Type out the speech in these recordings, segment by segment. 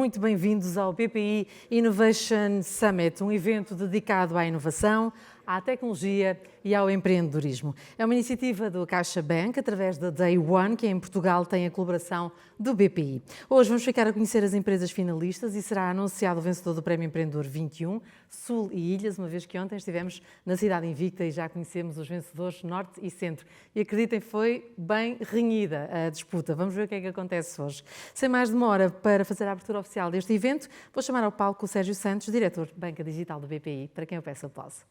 muito bem-vindos ao BPI Innovation Summit, um evento dedicado à inovação, à tecnologia e ao empreendedorismo. É uma iniciativa do CaixaBank, através da Day One, que em Portugal tem a colaboração do BPI. Hoje vamos ficar a conhecer as empresas finalistas e será anunciado o vencedor do Prémio Empreendedor 21, Sul e Ilhas, uma vez que ontem estivemos na Cidade Invicta e já conhecemos os vencedores Norte e Centro. E acreditem, foi bem renhida a disputa. Vamos ver o que é que acontece hoje. Sem mais demora, para fazer a abertura oficial deste evento, vou chamar ao palco o Sérgio Santos, diretor de Banca Digital do BPI, para quem eu peço aplauso.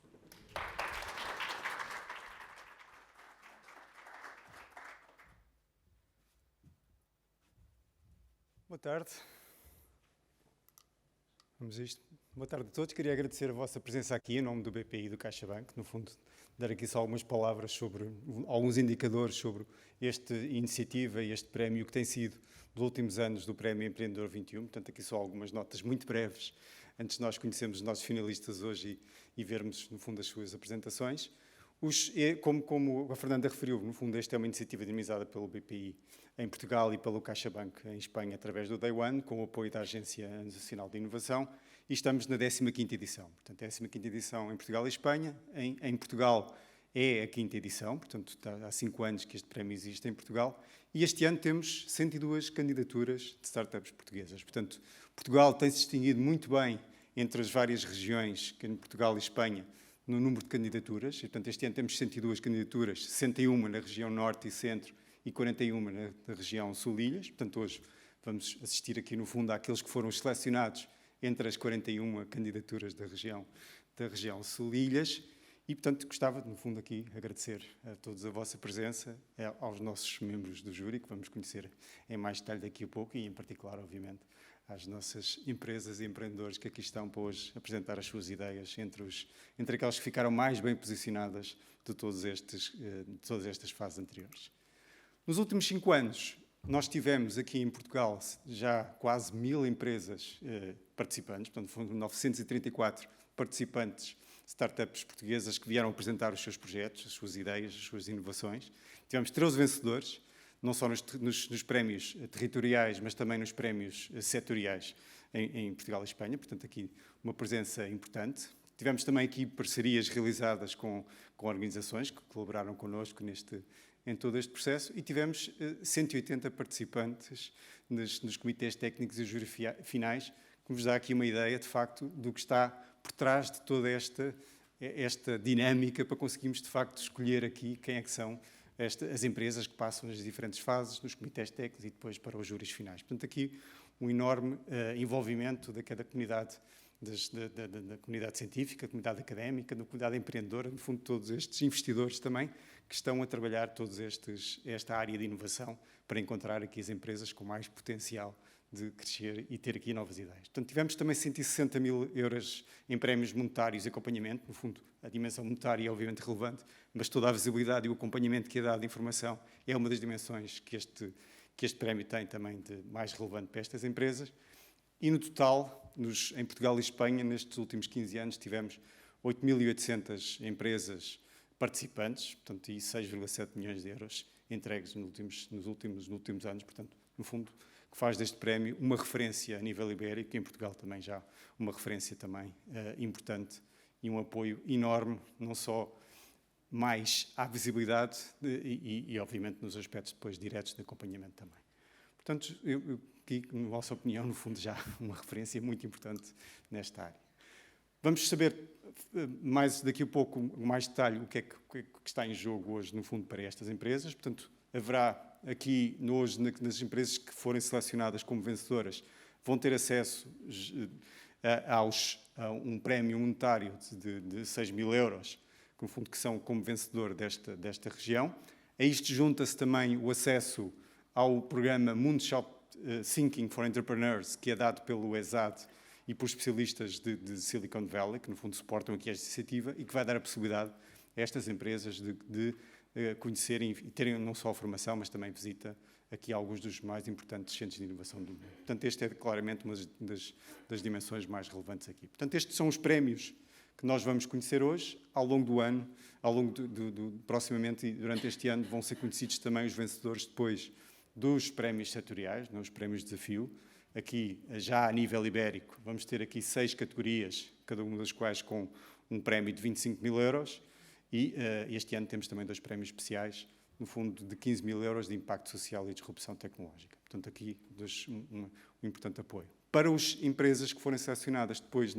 Boa tarde. Vamos a isto. Boa tarde a todos. Queria agradecer a vossa presença aqui em nome do BPI e do CaixaBank. No fundo, dar aqui só algumas palavras sobre, alguns indicadores sobre esta iniciativa e este prémio que tem sido dos últimos anos do Prémio Empreendedor 21. Portanto, aqui só algumas notas muito breves, antes de nós conhecermos os nossos finalistas hoje e vermos, no fundo, as suas apresentações. Como a Fernanda referiu, no fundo, esta é uma iniciativa dinamizada pelo BPI em Portugal e pelo CaixaBank em Espanha, através do Day One, com o apoio da Agência Nacional de Inovação, e estamos na 15ª edição. Portanto, a 15ª edição em Portugal e Espanha. Em Portugal é a 5ª edição, portanto, há 5 anos que este prémio existe em Portugal, e este ano temos 102 candidaturas de startups portuguesas. Portanto, Portugal tem-se distinguido muito bem entre as várias regiões, que em Portugal e Espanha, no número de candidaturas. E, portanto, este ano temos 102 candidaturas, 61 na região Norte e Centro e 41 na região Sul e Ilhas. Portanto, hoje vamos assistir aqui, no fundo, àqueles que foram selecionados entre as 41 candidaturas da região Sul e Ilhas. E, portanto, gostava, no fundo, aqui agradecer a todos a vossa presença, aos nossos membros do júri, que vamos conhecer em mais detalhe daqui a pouco, e, em particular, obviamente, às nossas empresas e empreendedores que aqui estão para hoje apresentar as suas ideias, entre aquelas que ficaram mais bem posicionadas de todas estas fases anteriores. Nos últimos 5 anos, nós tivemos aqui em Portugal já quase 1000 empresas participantes, portanto foram 934 participantes, startups portuguesas que vieram apresentar os seus projetos, as suas ideias, as suas inovações. Tivemos 13 vencedores, não só nos prémios territoriais, mas também nos prémios setoriais em Portugal e Espanha, portanto aqui uma presença importante. Tivemos também aqui parcerias realizadas com organizações que colaboraram connosco em todo este processo, e tivemos 180 participantes nos comitês técnicos e júri finais, que nos dá aqui uma ideia, de facto, do que está por trás de toda esta dinâmica para conseguirmos, de facto, escolher aqui quem é que são as empresas que passam nas diferentes fases, nos comitês técnicos e depois para os júris finais. Portanto, aqui um enorme envolvimento da cada comunidade, da comunidade científica, da comunidade académica, da comunidade empreendedora, no fundo, todos estes investidores também, que estão a trabalhar esta área de inovação para encontrar aqui as empresas com mais potencial de crescer e ter aqui novas ideias. Portanto, tivemos também 160 mil euros em prémios monetários e acompanhamento. No fundo, a dimensão monetária é obviamente relevante, mas toda a visibilidade e o acompanhamento que é dado de informação é uma das dimensões que este prémio tem também de mais relevante para estas empresas. E no total, em Portugal e Espanha, nestes últimos 15 anos, tivemos 8.800 empresas participantes, portanto, e 6,7 milhões de euros entregues nos últimos anos. Portanto, no fundo, que faz deste prémio uma referência a nível ibérico, e em Portugal também já uma referência também importante e um apoio enorme, não só mais à visibilidade e obviamente, nos aspectos depois diretos de acompanhamento também. Portanto, aqui, na vossa opinião, no fundo, já uma referência muito importante nesta área. Vamos saber mais daqui a pouco, mais detalhe, o que é que está em jogo hoje, no fundo, para estas empresas. Portanto, haverá aqui, hoje, nas empresas que forem selecionadas como vencedoras, vão ter acesso a um prémio monetário de 6 mil euros, que, no fundo, que são como vencedor desta região. A isto junta-se também o acesso ao programa Moonshot Thinking for Entrepreneurs, que é dado pelo ESAD e por especialistas de Silicon Valley, que, no fundo, suportam aqui esta iniciativa e que vai dar a possibilidade a estas empresas de conhecerem e terem não só a formação, mas também visita aqui alguns dos mais importantes centros de inovação do mundo. Portanto, este é claramente uma das dimensões mais relevantes aqui. Portanto, estes são os prémios que nós vamos conhecer hoje. Ao longo do ano, proximamente e durante este ano, vão ser conhecidos também os vencedores depois dos prémios setoriais, os prémios de desafio, aqui já a nível ibérico. Vamos ter aqui 6 categorias, cada uma das quais com um prémio de 25 mil euros e este ano temos também 2 prémios especiais, no fundo de 15 mil euros de impacto social e disrupção tecnológica. Portanto, aqui um importante apoio. Para as empresas que forem selecionadas depois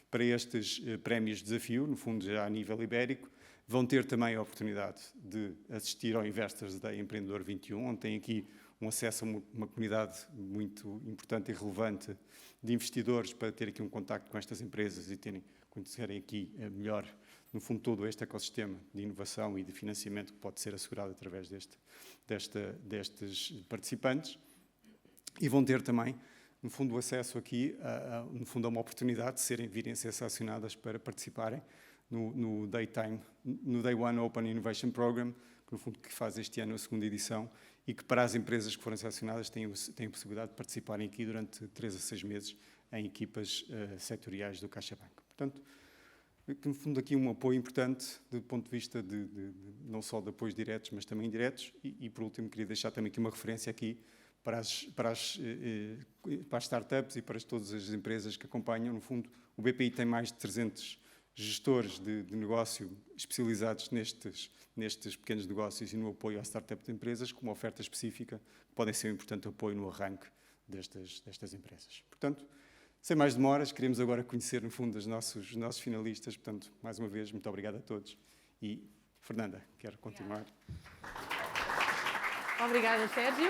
para estes prémios de desafio, no fundo já a nível ibérico, vão ter também a oportunidade de assistir ao Investors Day Empreendedor 21, onde tem aqui um acesso a uma comunidade muito importante e relevante de investidores para ter aqui um contacto com estas empresas e conhecerem aqui melhor, no fundo, todo este ecossistema de inovação e de financiamento que pode ser assegurado através destes participantes. E vão ter também, no fundo, o acesso aqui a uma oportunidade de virem a ser selecionadas para participarem no Day One Open Innovation Program, que no fundo que faz este ano a 2ª edição e que para as empresas que forem selecionadas têm a possibilidade de participarem aqui durante 3 a 6 meses em equipas setoriais do CaixaBank. Portanto, no fundo aqui um apoio importante do ponto de vista não só de apoios diretos, mas também indiretos e por último queria deixar também aqui uma referência aqui para as startups e para todas as empresas que acompanham. No fundo, o BPI tem mais de 300 gestores de negócio especializados nestes pequenos negócios e no apoio à startup de empresas, com uma oferta específica, que podem ser um importante apoio no arranque destas empresas. Portanto, sem mais demoras, queremos agora conhecer, no fundo, os nossos finalistas. Portanto, mais uma vez, muito obrigado a todos. E, Fernanda, quero continuar. Obrigada, Sérgio.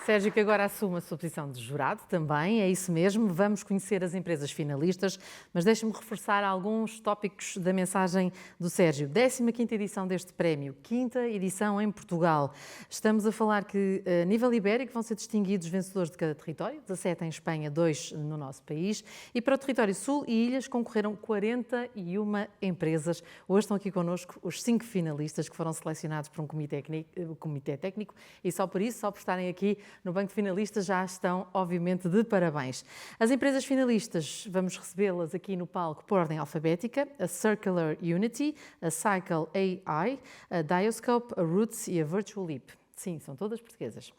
Sérgio, que agora assume a sua posição de jurado também, é isso mesmo. Vamos conhecer as empresas finalistas, mas deixe-me reforçar alguns tópicos da mensagem do Sérgio. 15ª edição deste prémio, 5ª edição em Portugal. Estamos a falar que, a nível ibérico, vão ser distinguidos vencedores de cada território, 17 em Espanha, 2 no nosso país. E para o território sul e ilhas concorreram 41 empresas. Hoje estão aqui connosco os 5 finalistas que foram selecionados por um comitê técnico e só por isso, só por estarem aqui no banco de finalistas, já estão, obviamente, de parabéns. As empresas finalistas, vamos recebê-las aqui no palco por ordem alfabética: a Circular Unity, a Cycle AI, a Dioscope, a Roots e a Virtual Leap. Sim, são todas portuguesas.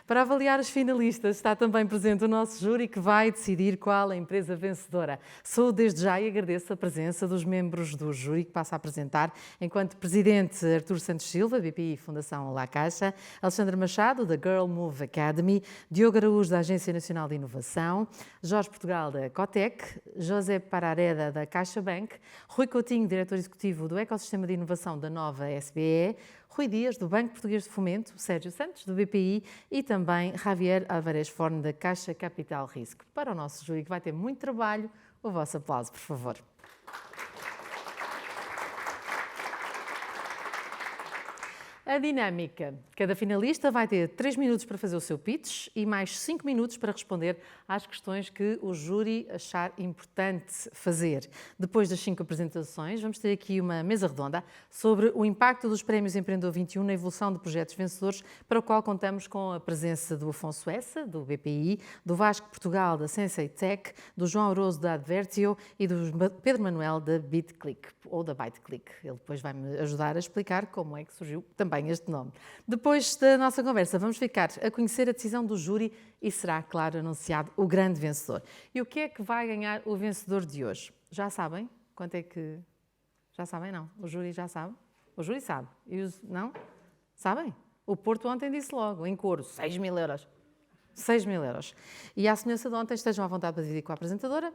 Para avaliar os finalistas está também presente o nosso júri que vai decidir qual a empresa vencedora. Sou desde já e agradeço a presença dos membros do júri que passo a apresentar enquanto presidente Artur Santos Silva, BPI Fundação La Caixa, Alexandra Machado, da Girl Move Academy, Diogo Araújo, da Agência Nacional de Inovação, Jorge Portugal, da Cotec, José Parareda, da CaixaBank, Rui Coutinho, diretor executivo do Ecossistema de Inovação da Nova SBE, Rui Dias, do Banco Português de Fomento, Sérgio Santos, do BPI e também Javier Alvarez Forne, da Caixa Capital Risco. Para o nosso júri, que vai ter muito trabalho, o vosso aplauso, por favor. A dinâmica. Cada finalista vai ter 3 minutos para fazer o seu pitch e mais 5 minutos para responder às questões que o júri achar importante fazer. Depois das 5 apresentações, vamos ter aqui uma mesa redonda sobre o impacto dos Prémios Empreendedor 21 na evolução de projetos vencedores, para o qual contamos com a presença do Afonso Essa, do BPI, do Vasco Portugal, da Sensei Tech, do João Oroso, da Advertio e do Pedro Manuel, da BitClick, ou da ByteClick. Ele depois vai-me ajudar a explicar como é que surgiu também este nome. Depois da nossa conversa, vamos ficar a conhecer a decisão do júri e será, claro, anunciado o grande vencedor. E o que é que vai ganhar o vencedor de hoje? Já sabem? Quanto é que... Já sabem? Não. O júri já sabe? O júri sabe. E os... Não? Sabem? O Porto ontem disse logo, em coro, 6 mil euros. 6 mil euros. E à semelhança de ontem, estejam à vontade para dividir com a apresentadora.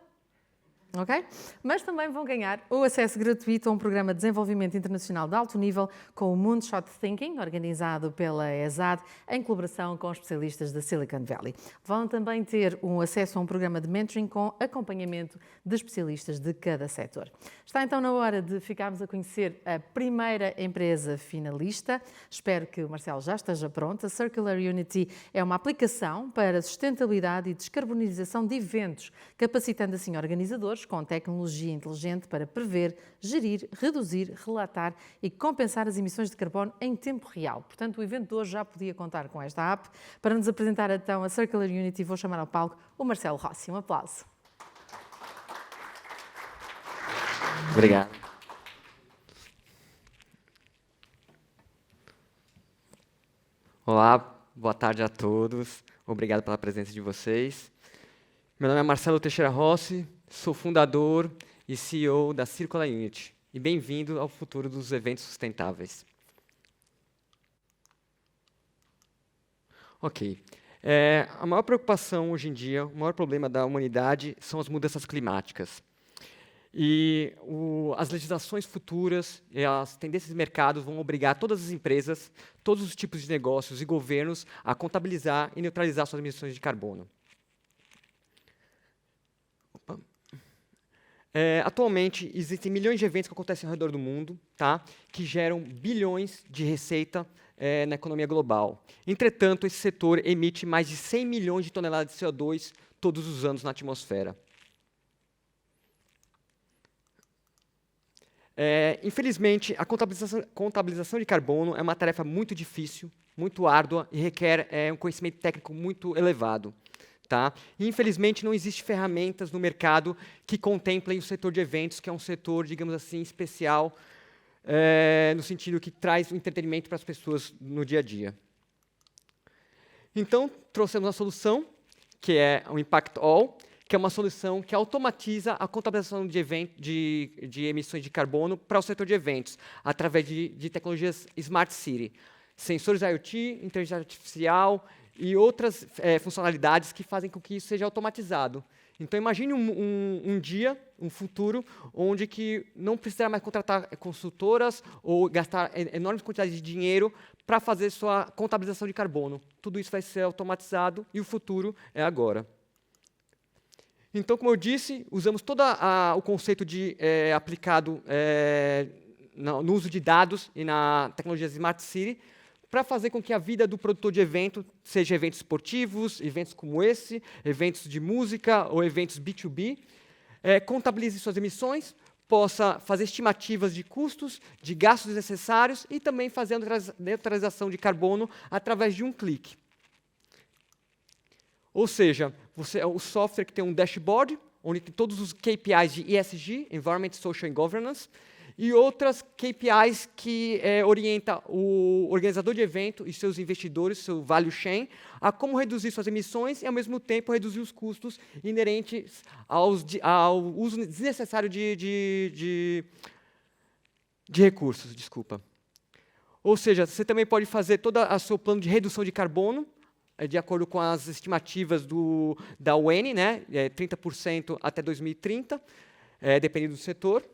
Ok? Mas também vão ganhar o acesso gratuito a um programa de desenvolvimento internacional de alto nível com o Moonshot Thinking, organizado pela ESAD, em colaboração com especialistas da Silicon Valley. Vão também ter um acesso a um programa de mentoring com acompanhamento de especialistas de cada setor. Está então na hora de ficarmos a conhecer a primeira empresa finalista. Espero que o Marcelo já esteja pronto. A Circular Unity é uma aplicação para sustentabilidade e descarbonização de eventos, capacitando assim organizadores com tecnologia inteligente para prever, gerir, reduzir, relatar e compensar as emissões de carbono em tempo real. Portanto, o evento de hoje já podia contar com esta app. Para nos apresentar então a Circular Unity, vou chamar ao palco o Marcelo Rossi. Um aplauso. Obrigado. Olá, boa tarde a todos. Obrigado pela presença de vocês. Meu nome é Marcelo Teixeira Rossi, sou fundador e CEO da Circular Unity. E bem-vindo ao futuro dos eventos sustentáveis. Ok. A maior preocupação hoje em dia, o maior problema da humanidade são as mudanças climáticas. E as legislações futuras e as tendências de mercado vão obrigar todas as empresas, todos os tipos de negócios e governos a contabilizar e neutralizar suas emissões de carbono. Atualmente, existem milhões de eventos que acontecem ao redor do mundo, tá, que geram bilhões de receita na economia global. Entretanto, esse setor emite mais de 100 milhões de toneladas de CO2 todos os anos na atmosfera. Infelizmente, a contabilização de carbono é uma tarefa muito difícil, muito árdua e requer um conhecimento técnico muito elevado. Tá? E, infelizmente, não existe ferramentas no mercado que contemplem o setor de eventos, que é um setor, digamos assim, especial, no sentido que traz o entretenimento para as pessoas no dia a dia. Então, trouxemos a solução, que é o Impact All, que é uma solução que automatiza a contabilização de emissões de carbono para o setor de eventos, através de tecnologias Smart City, sensores IoT, inteligência artificial e outras funcionalidades que fazem com que isso seja automatizado. Então, imagine um dia, um futuro, onde que não precisará mais contratar consultoras ou gastar enormes quantidades de dinheiro para fazer sua contabilização de carbono. Tudo isso vai ser automatizado e o futuro é agora. Então, como eu disse, usamos todo o conceito aplicado no uso de dados e na tecnologia Smart City para fazer com que a vida do produtor de evento, seja eventos esportivos, eventos como esse, eventos de música ou eventos B2B, contabilize suas emissões, possa fazer estimativas de custos, de gastos necessários e também fazer a neutralização de carbono através de um clique. Ou seja, o software que tem um dashboard, onde tem todos os KPIs de ESG, Environment, Social and Governance, e outras KPIs que orientam o organizador de evento e seus investidores, seu value chain, a como reduzir suas emissões e, ao mesmo tempo, reduzir os custos inerentes ao uso desnecessário de recursos. Desculpa. Ou seja, você também pode fazer todo o seu plano de redução de carbono, de acordo com as estimativas da UN, né, 30% até 2030, dependendo do setor.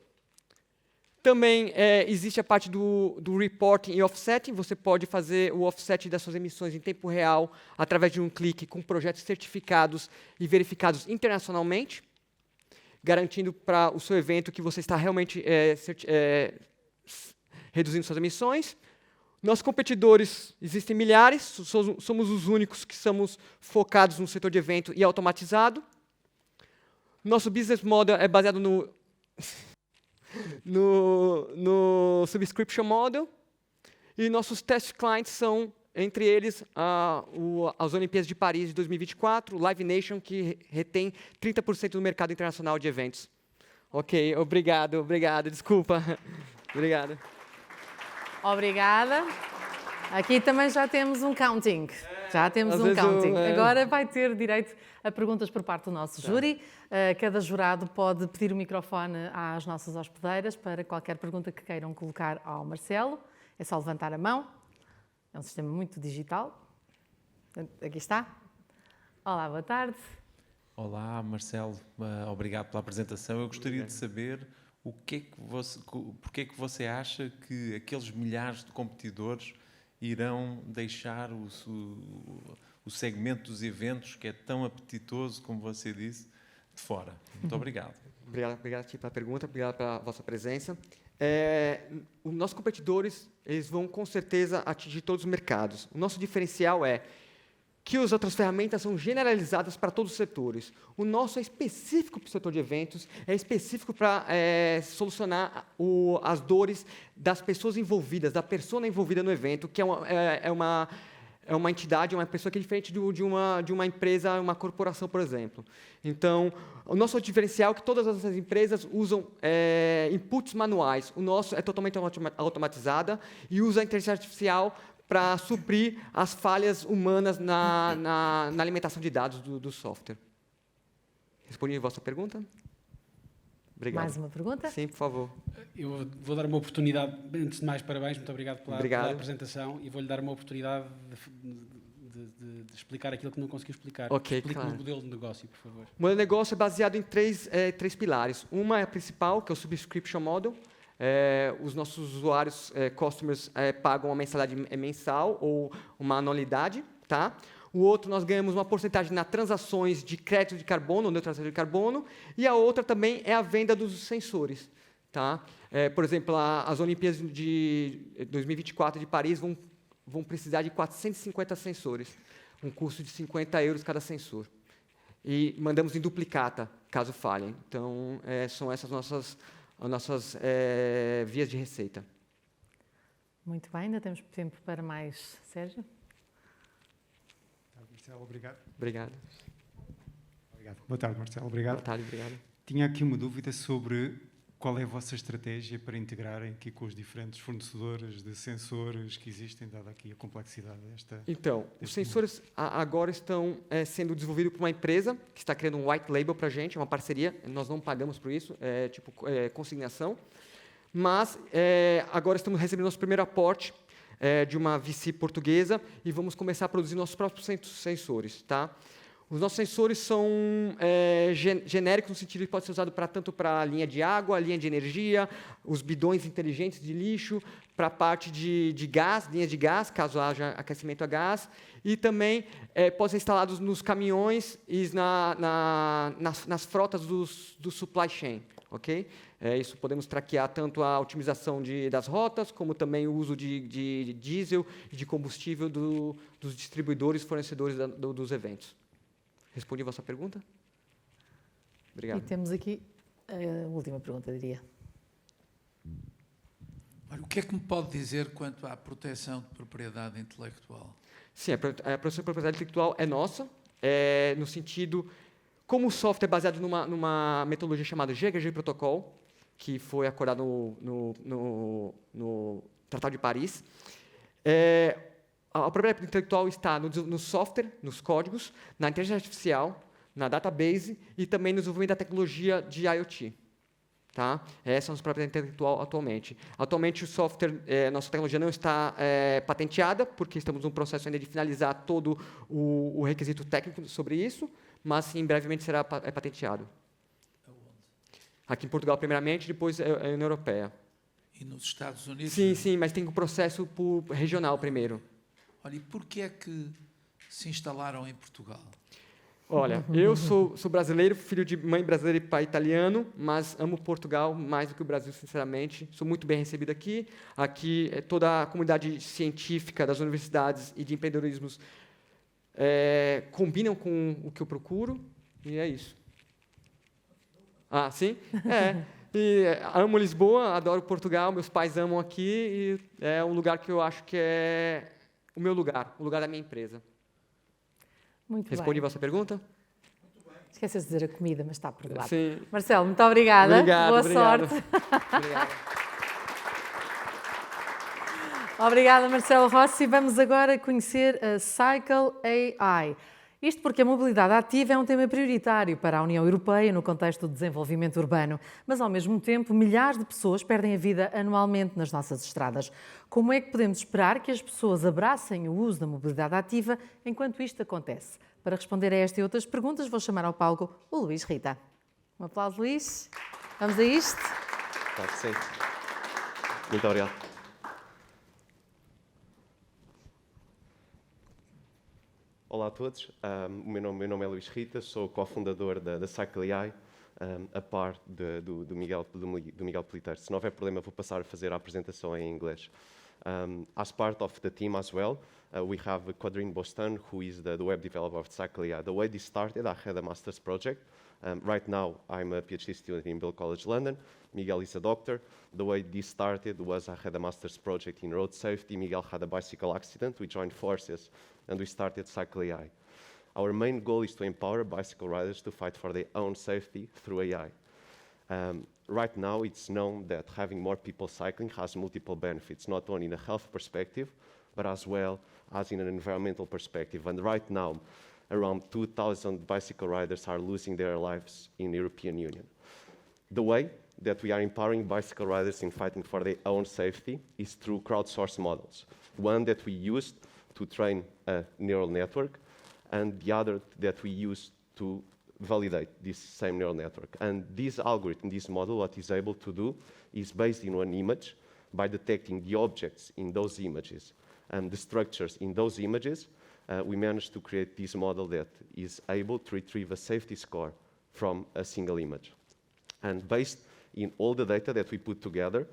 Também existe a parte do reporting e offsetting. Você pode fazer o offset das suas emissões em tempo real através de um clique com projetos certificados e verificados internacionalmente, garantindo para o seu evento que você está realmente reduzindo suas emissões. Nossos competidores existem milhares, somos os únicos que somos focados no setor de evento e automatizado. Nosso business model é baseado no subscription model. E nossos test clients são, entre eles, as Olimpíadas de Paris de 2024, Live Nation, que retém 30% do mercado internacional de eventos. Ok, obrigado, desculpa. Obrigado. Obrigada. Aqui também já temos um counting. Já temos um counting. Agora vai ter direito a perguntas por parte do nosso júri. Cada jurado pode pedir o microfone às nossas hospedeiras para qualquer pergunta que queiram colocar ao Marcelo. É só levantar a mão. É um sistema muito digital. Aqui está. Olá, boa tarde. Olá, Marcelo. Obrigado pela apresentação. Eu gostaria de saber porque é que você acha que aqueles milhares de competidores irão deixar o segmento dos eventos, que é tão apetitoso, como você disse, de fora? Muito obrigado. Obrigado pela pergunta, obrigado pela vossa presença. Os nossos competidores, eles vão com certeza atingir todos os mercados. O nosso diferencial é que as outras ferramentas são generalizadas para todos os setores. O nosso é específico para o setor de eventos, é específico para solucionar as dores das pessoas envolvidas, da persona envolvida no evento, que é uma entidade, uma pessoa que é diferente de uma empresa, uma corporação, por exemplo. Então, o nosso diferencial é que todas as empresas usam inputs manuais. O nosso é totalmente automatizada e usa a inteligência artificial para suprir as falhas humanas na alimentação de dados do software. Respondi a vossa pergunta? Obrigado. Mais uma pergunta? Sim, por favor. Eu vou dar uma oportunidade, antes de mais, parabéns, muito obrigado pela apresentação, e vou-lhe dar uma oportunidade de explicar aquilo que não conseguiu explicar. Ok, Explique-nos claro. o modelo de negócio, por favor. O modelo de negócio é baseado em três pilares. Uma é a principal, que é o Subscription Model. Os nossos usuários, customers, pagam uma mensalidade mensal ou uma anualidade. Tá? O outro, nós ganhamos uma porcentagem nas transações de crédito de carbono, neutralização de carbono. E a outra também é a venda dos sensores. Tá? Por exemplo, as Olimpíadas de 2024 de Paris vão precisar de 450 sensores, um custo de 50 euros cada sensor. E mandamos em duplicata, caso falhem. Então, são essas nossas vias de receita. Muito bem, ainda temos tempo para mais. Sérgio? Marcelo, obrigado. Obrigado. Boa tarde, Marcelo, obrigado. Boa tarde, obrigado. Tinha aqui uma dúvida sobre qual é a vossa estratégia para integrarem aqui com os diferentes fornecedores de sensores que existem, dada aqui a complexidade desta... Então, os sensores agora estão sendo desenvolvidos por uma empresa que está criando um white label para a gente, é uma parceria, nós não pagamos por isso, consignação, mas agora estamos recebendo nosso primeiro aporte de uma VC portuguesa e vamos começar a produzir nossos próprios sensores. Tá? Os nossos sensores são genéricos no sentido de que pode ser usado tanto para a linha de água, a linha de energia, os bidões inteligentes de lixo, para a parte de gás, linhas de gás, caso haja aquecimento a gás, e também podem ser instalados nos caminhões e nas frotas do supply chain. Okay? Isso podemos traquear tanto a otimização das rotas, como também o uso de diesel e de combustível dos distribuidores e fornecedores dos eventos. Respondi a vossa pergunta? Obrigado. E temos aqui a última pergunta, diria. Olha, o que é que me pode dizer quanto à proteção de propriedade intelectual? Sim, a proteção de propriedade intelectual é nossa, no sentido... Como o software é baseado numa metodologia chamada GHG Protocol, que foi acordado no Tratado de Paris, a propriedade intelectual está no software, nos códigos, na inteligência artificial, na database e também no desenvolvimento da tecnologia de IoT. Tá? Essa é a nossa propriedade intelectual atualmente. Atualmente, o software, nossa tecnologia não está patenteada, porque estamos no processo ainda de finalizar todo o requisito técnico sobre isso, mas sim, brevemente será patenteado. Aonde? Aqui em Portugal, primeiramente, depois na União Europeia. E nos Estados Unidos? Sim, mas tem um processo regional primeiro. Olha, e porquê é que se instalaram em Portugal? Olha, eu sou brasileiro, filho de mãe brasileira e pai italiano, mas amo Portugal mais do que o Brasil, sinceramente. Sou muito bem recebido aqui. Aqui, toda a comunidade científica das universidades e de empreendedorismo combinam com o que eu procuro, e é isso. Ah, sim? E amo Lisboa, adoro Portugal, meus pais amam aqui, e é um lugar que eu acho que é o meu lugar, o lugar da minha empresa. Muito Respondi a bem. vossa pergunta? Esqueces de dizer a comida, mas está perdoado. Sim. Marcelo, muito obrigada. Boa sorte. Obrigado. Obrigada, Marcelo Rossi. Vamos agora conhecer a Cycle AI. Isto porque a mobilidade ativa é um tema prioritário para a União Europeia no contexto do desenvolvimento urbano, mas ao mesmo tempo milhares de pessoas perdem a vida anualmente nas nossas estradas. Como é que podemos esperar que as pessoas abracem o uso da mobilidade ativa enquanto isto acontece? Para responder a esta e outras perguntas, vou chamar ao palco o Luís Rita. Um aplauso, Luís. Vamos a isto? Claro que sim. Muito obrigado. Olá a todos, o meu nome é Luís Rita, sou cofundador da Cycle AI, a par do Miguel Politeiro. Se não houver problema, vou passar a fazer a apresentação em inglês. As part of the team as well, we have Quadrine Bostan, who is the web developer of Cycle AI. The way this started, I had a master's project. Right now, I'm a PhD student in Bill College London. Miguel is a doctor. The way this started was I had a master's project in road safety. Miguel had a bicycle accident. We joined forces and we started Cycle AI. Our main goal is to empower bicycle riders to fight for their own safety through AI. Right now, it's known that having more people cycling has multiple benefits, not only in a health perspective, but as well as in an environmental perspective. And right now, around 2,000 bicycle riders are losing their lives in the European Union. The way that we are empowering bicycle riders in fighting for their own safety is through crowdsourced models. One that we used to train a neural network, and the other that we use to validate this same neural network. And this algorithm, this model, what it's able to do is based in one image by detecting the objects in those images and the structures in those images. We managed to create this model that is able to retrieve a safety score from a single image. And based in all the data that we put together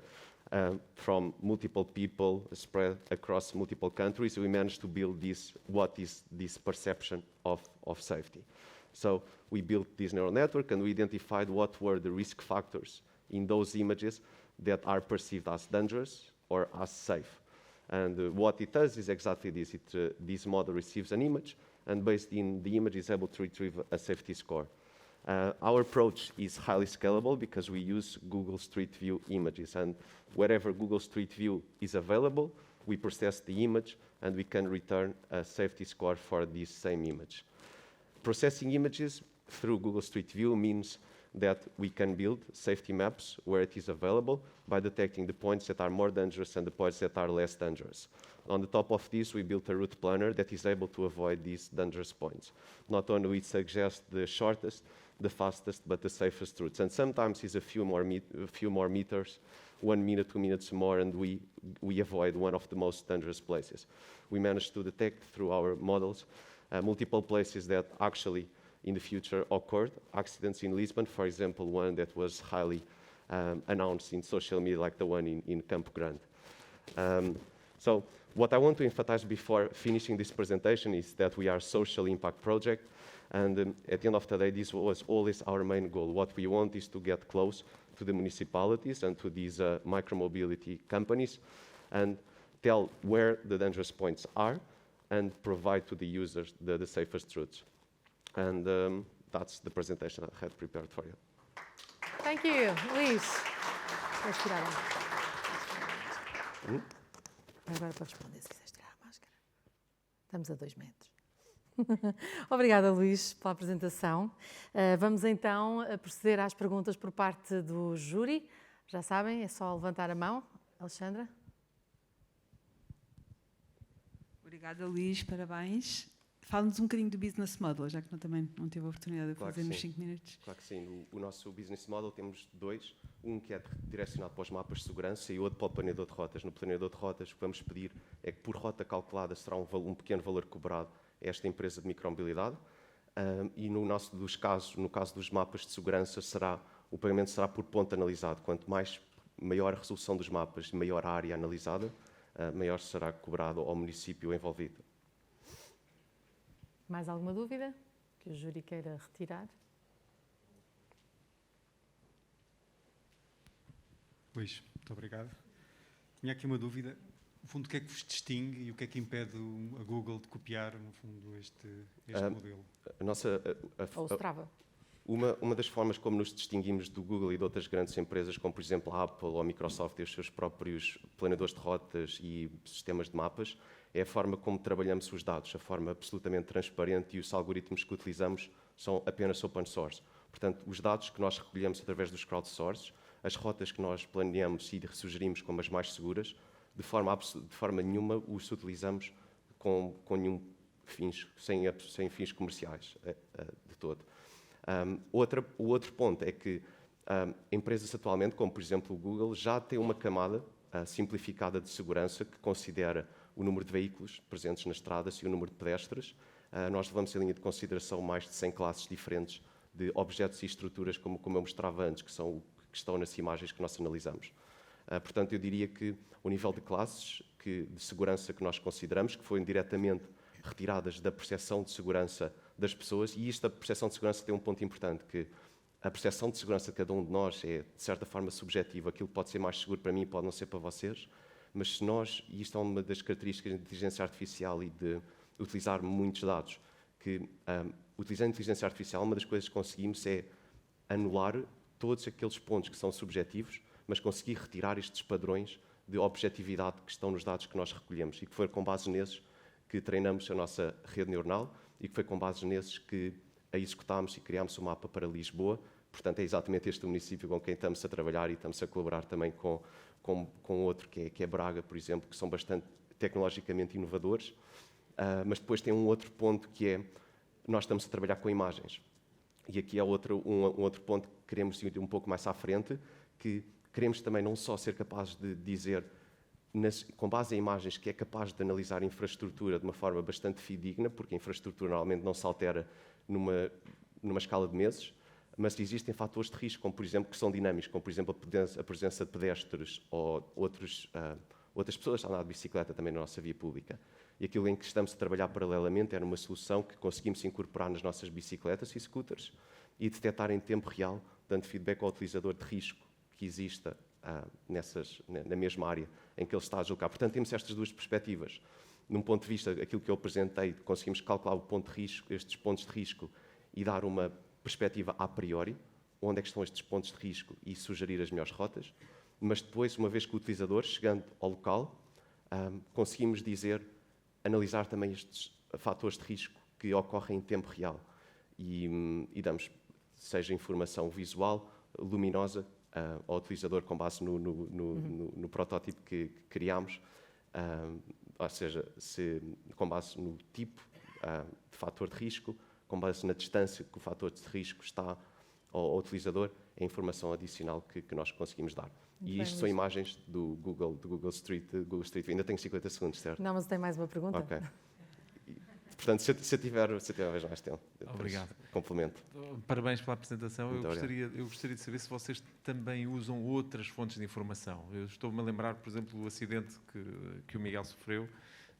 from multiple people spread across multiple countries, we managed to build this, what is this perception of safety. So we built this neural network and we identified what were the risk factors in those images that are perceived as dangerous or as safe. And what it does is exactly this. This model receives an image and based in the image is able to retrieve a safety score. Our approach is highly scalable because we use Google Street View images, and wherever Google Street View is available, we process the image and we can return a safety score for this same image. Processing images through Google Street View means that we can build safety maps where it is available by detecting the points that are more dangerous and the points that are less dangerous. On the top of this, we built a route planner that is able to avoid these dangerous points. Not only we suggest the shortest, the fastest, but the safest routes. And sometimes it's a few more meters, 1 minute, 2 minutes more, and we avoid one of the most dangerous places. We managed to detect through our models multiple places that actually in the future occurred. Accidents in Lisbon, for example, one that was highly announced in social media, like the one in Campo Grande. So what I want to emphasize before finishing this presentation is that we are a social impact project. And at the end of the day, this was always our main goal. What we want is to get close to the municipalities and to these micromobility companies and tell where the dangerous points are and provide to the users the safest routes. And that's the presentation I had prepared for you. Thank you, Luís. Vais tirar Agora para responder, se quiseres tirar a máscara. Estamos a 2 metros. Obrigada, Luís, pela apresentação. Vamos então proceder às perguntas por parte do júri. Já sabem, é só levantar a mão. Alexandra? Obrigada, Luís, parabéns. Fala-nos um bocadinho do business model, já que também não tive a oportunidade de fazer nos 5 minutos. Claro que sim. O nosso business model temos 2. Um que é direcionado para os mapas de segurança e outro para o planeador de rotas. No planeador de rotas, o que vamos pedir é que por rota calculada será um pequeno valor cobrado a esta empresa de micromobilidade. E no caso dos mapas de segurança, o pagamento será por ponto analisado. Quanto maior a resolução dos mapas, maior a área analisada, maior será cobrado ao município envolvido. Mais alguma dúvida que o júri queira retirar? Luís, muito obrigado. Tinha aqui uma dúvida. No fundo, o que é que vos distingue e o que é que impede a Google de copiar, no fundo, este modelo? Ou se trava? Uma das formas como nos distinguimos do Google e de outras grandes empresas, como por exemplo a Apple ou a Microsoft e os seus próprios planeadores de rotas e sistemas de mapas, é a forma como trabalhamos os dados, a forma absolutamente transparente, e os algoritmos que utilizamos são apenas open source. Portanto, os dados que nós recolhemos através dos crowdsources, as rotas que nós planeamos e sugerimos como as mais seguras, de forma nenhuma os utilizamos com nenhum sem fins comerciais de todo. O outro ponto é que empresas atualmente, como por exemplo o Google, já têm uma camada simplificada de segurança que considera o número de veículos presentes nas estradas e o número de pedestres. Nós levamos em linha de consideração mais de 100 classes diferentes de objetos e estruturas, como eu mostrava antes, que estão nas imagens que nós analisamos. Portanto, eu diria que o nível de classes de segurança que nós consideramos, que foram diretamente retiradas da percepção de segurança das pessoas, e esta percepção de segurança tem um ponto importante, que a percepção de segurança de cada um de nós é, de certa forma, subjetiva. Aquilo pode ser mais seguro para mim, pode não ser para vocês, mas se nós, e isto é uma das características da inteligência artificial e de utilizar muitos dados, que utilizando a inteligência artificial, uma das coisas que conseguimos é anular todos aqueles pontos que são subjetivos, mas conseguir retirar estes padrões de objetividade que estão nos dados que nós recolhemos e que foi com base nesses que treinamos a nossa rede neuronal e que foi com base nesses que a executámos e criámos o mapa para Lisboa. Portanto, é exatamente este o município com quem estamos a trabalhar e estamos a colaborar também com outro, que é Braga, por exemplo, que são bastante tecnologicamente inovadores. Mas depois tem um outro ponto que é, nós estamos a trabalhar com imagens. E aqui é um outro ponto que queremos ir um pouco mais à frente, que queremos também não só ser capazes de dizer, com base em imagens, que é capaz de analisar a infraestrutura de uma forma bastante fidedigna, porque a infraestrutura normalmente não se altera numa escala de meses, mas existem fatores de risco, como por exemplo, que são dinâmicos, como por exemplo a presença de pedestres ou outras pessoas a andar de bicicleta também na nossa via pública. E aquilo em que estamos a trabalhar paralelamente era uma solução que conseguimos incorporar nas nossas bicicletas e scooters e detectar em tempo real, dando feedback ao utilizador de risco que exista na mesma área em que ele está a deslocar. Portanto, temos estas duas perspectivas. Num ponto de vista, aquilo que eu apresentei, conseguimos calcular o ponto de risco, estes pontos de risco, e dar uma perspectiva a priori, onde é que estão estes pontos de risco e sugerir as melhores rotas. Mas depois, uma vez que o utilizador, chegando ao local, conseguimos analisar também estes fatores de risco que ocorrem em tempo real. E damos, seja informação visual, luminosa, ao utilizador com base no protótipo que criámos, ou seja, com base no tipo de fator de risco, com base na distância que o fator de risco está ao utilizador, é a informação adicional que nós conseguimos dar. E isto são imagens do Google Street View. Ainda tenho 50 segundos, certo? Não, mas tem mais uma pergunta. Ok. Portanto, se eu tiver mais tempo, obrigado. Complemento. Parabéns pela apresentação. Eu obrigado. gostaria de saber se vocês também usam outras fontes de informação. Eu estou-me a lembrar, por exemplo, do acidente que o Miguel sofreu.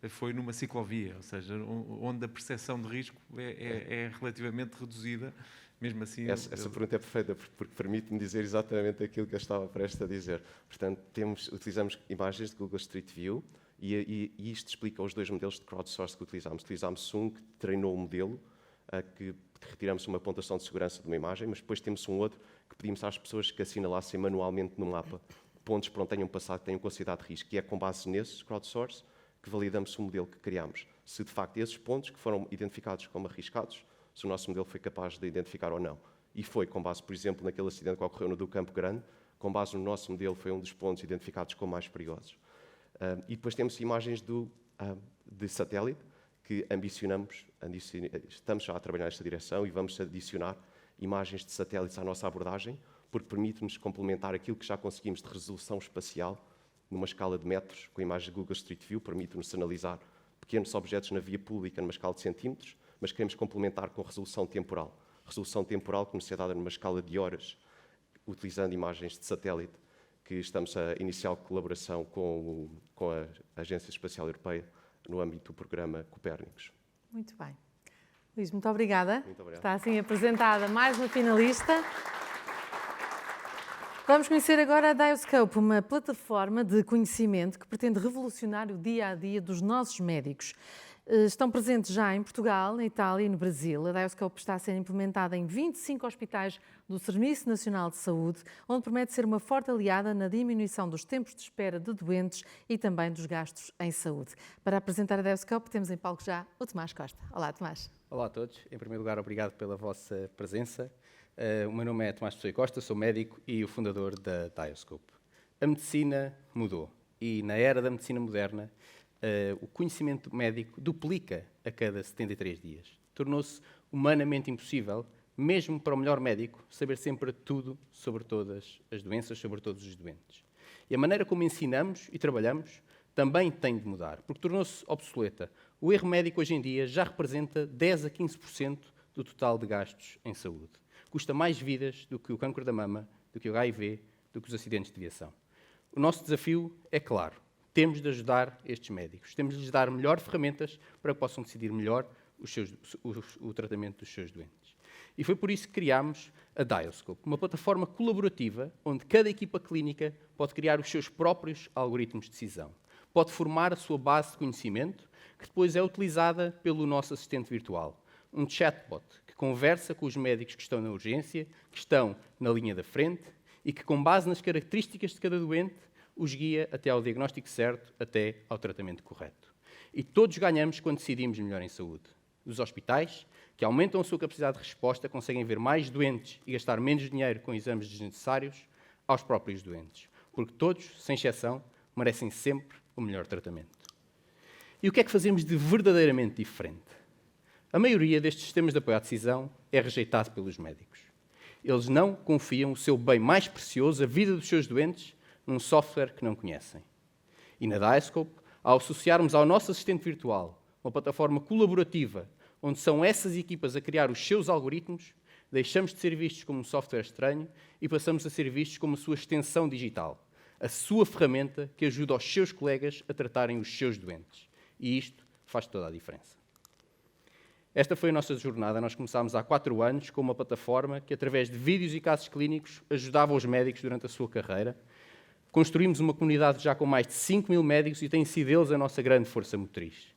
Foi numa ciclovia, ou seja, onde a percepção de risco é relativamente reduzida. Mesmo assim, essa pergunta é perfeita, porque permite-me dizer exatamente aquilo que eu estava prestes a dizer. Portanto, utilizamos imagens de Google Street View e isto explica os dois modelos de crowdsource que utilizamos. Utilizamos um que treinou o modelo, que retiramos uma pontuação de segurança de uma imagem, mas depois temos um outro que pedimos às pessoas que assinalassem manualmente no mapa pontos por onde tenham passado, que tenham considerado risco. E é com base nesses crowdsource que validamos o modelo que criámos. Se, de facto, esses pontos que foram identificados como arriscados, se o nosso modelo foi capaz de identificar ou não. E foi com base, por exemplo, naquele acidente que ocorreu no do Campo Grande, com base no nosso modelo, foi um dos pontos identificados como mais perigosos. E depois temos imagens de satélite, que estamos já a trabalhar nesta direção e vamos adicionar imagens de satélites à nossa abordagem, porque permite-nos complementar aquilo que já conseguimos de resolução espacial, numa escala de metros, com a imagem de Google Street View, permite-nos analisar pequenos objetos na via pública numa escala de centímetros, mas queremos complementar com resolução temporal. Resolução temporal que nos é dada numa escala de horas, utilizando imagens de satélite, que estamos a iniciar colaboração com a Agência Espacial Europeia no âmbito do programa Copérnicos. Muito bem. Luís, muito obrigada. Muito obrigado. Está assim apresentada mais uma finalista. Vamos conhecer agora a Dioscope, uma plataforma de conhecimento que pretende revolucionar o dia-a-dia dos nossos médicos. Estão presentes já em Portugal, na Itália e no Brasil. A Dioscope está a ser implementada em 25 hospitais do Serviço Nacional de Saúde, onde promete ser uma forte aliada na diminuição dos tempos de espera de doentes e também dos gastos em saúde. Para apresentar a Dioscope, temos em palco já o Tomás Costa. Olá, Tomás. Olá a todos. Em primeiro lugar, obrigado pela vossa presença. O meu nome é Tomás Pessoa Costa, sou médico e o fundador da Dioscope. A medicina mudou e na era da medicina moderna o conhecimento médico duplica a cada 73 dias. Tornou-se humanamente impossível, mesmo para o melhor médico, saber sempre tudo sobre todas as doenças, sobre todos os doentes. E a maneira como ensinamos e trabalhamos também tem de mudar, porque tornou-se obsoleta. O erro médico hoje em dia já representa 10 a 15% do total de gastos em saúde. Custa mais vidas do que o cancro da mama, do que o HIV, do que os acidentes de viação. O nosso desafio é claro. Temos de ajudar estes médicos. Temos de lhes dar melhor ferramentas para que possam decidir melhor o tratamento dos seus doentes. E foi por isso que criámos a Dioscope, uma plataforma colaborativa onde cada equipa clínica pode criar os seus próprios algoritmos de decisão. Pode formar a sua base de conhecimento, que depois é utilizada pelo nosso assistente virtual, um chatbot que conversa com os médicos que estão na urgência, que estão na linha da frente e que, com base nas características de cada doente, os guia até ao diagnóstico certo, até ao tratamento correto. E todos ganhamos quando decidimos melhor em saúde. Dos hospitais, que aumentam a sua capacidade de resposta, conseguem ver mais doentes e gastar menos dinheiro com exames desnecessários, aos próprios doentes. Porque todos, sem exceção, merecem sempre o melhor tratamento. E o que é que fazemos de verdadeiramente diferente? A maioria destes sistemas de apoio à decisão é rejeitado pelos médicos. Eles não confiam o seu bem mais precioso, a vida dos seus doentes, num software que não conhecem. E na Diascope, ao associarmos ao nosso assistente virtual uma plataforma colaborativa, onde são essas equipas a criar os seus algoritmos, deixamos de ser vistos como um software estranho e passamos a ser vistos como a sua extensão digital, a sua ferramenta que ajuda os seus colegas a tratarem os seus doentes. E isto faz toda a diferença. Esta foi a nossa jornada. Nós começámos há 4 anos com uma plataforma que, através de vídeos e casos clínicos, ajudava os médicos durante a sua carreira. Construímos uma comunidade já com mais de 5.000 médicos e têm sido eles a nossa grande força motriz.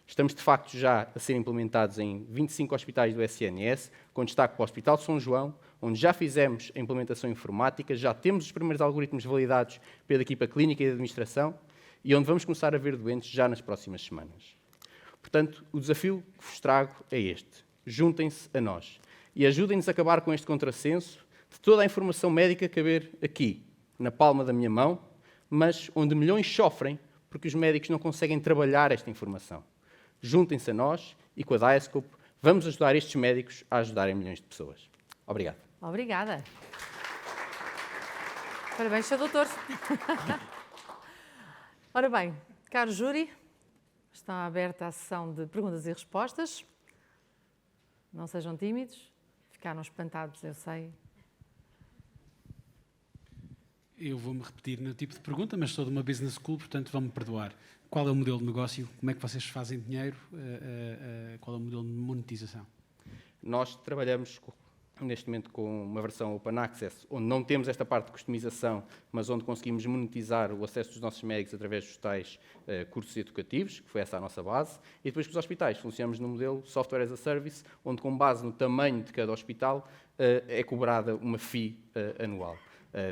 Estamos, de facto, já a ser implementados em 25 hospitais do SNS, com destaque para o Hospital de São João, onde já fizemos a implementação informática, já temos os primeiros algoritmos validados pela equipa clínica e de administração e onde vamos começar a ver doentes já nas próximas semanas. Portanto, o desafio que vos trago é este. Juntem-se a nós e ajudem-nos a acabar com este contrassenso de toda a informação médica caber aqui, na palma da minha mão, mas onde milhões sofrem porque os médicos não conseguem trabalhar esta informação. Juntem-se a nós e com a Diascope vamos ajudar estes médicos a ajudarem milhões de pessoas. Obrigado. Obrigada. Parabéns, Sr. Doutor. Ora bem, caro júri, está aberta a sessão de perguntas e respostas. Não sejam tímidos. Ficaram espantados, eu sei. Eu vou-me repetir no tipo de pergunta, mas sou de uma business school, portanto vão-me perdoar. Qual é o modelo de negócio? Como é que vocês fazem dinheiro? Qual é o modelo de monetização? Nós trabalhamos neste momento com uma versão Open Access, onde não temos esta parte de customização, mas onde conseguimos monetizar o acesso dos nossos médicos através dos tais cursos educativos, que foi essa a nossa base, e depois com os hospitais funcionamos no modelo Software as a Service, onde com base no tamanho de cada hospital é cobrada uma fee anual.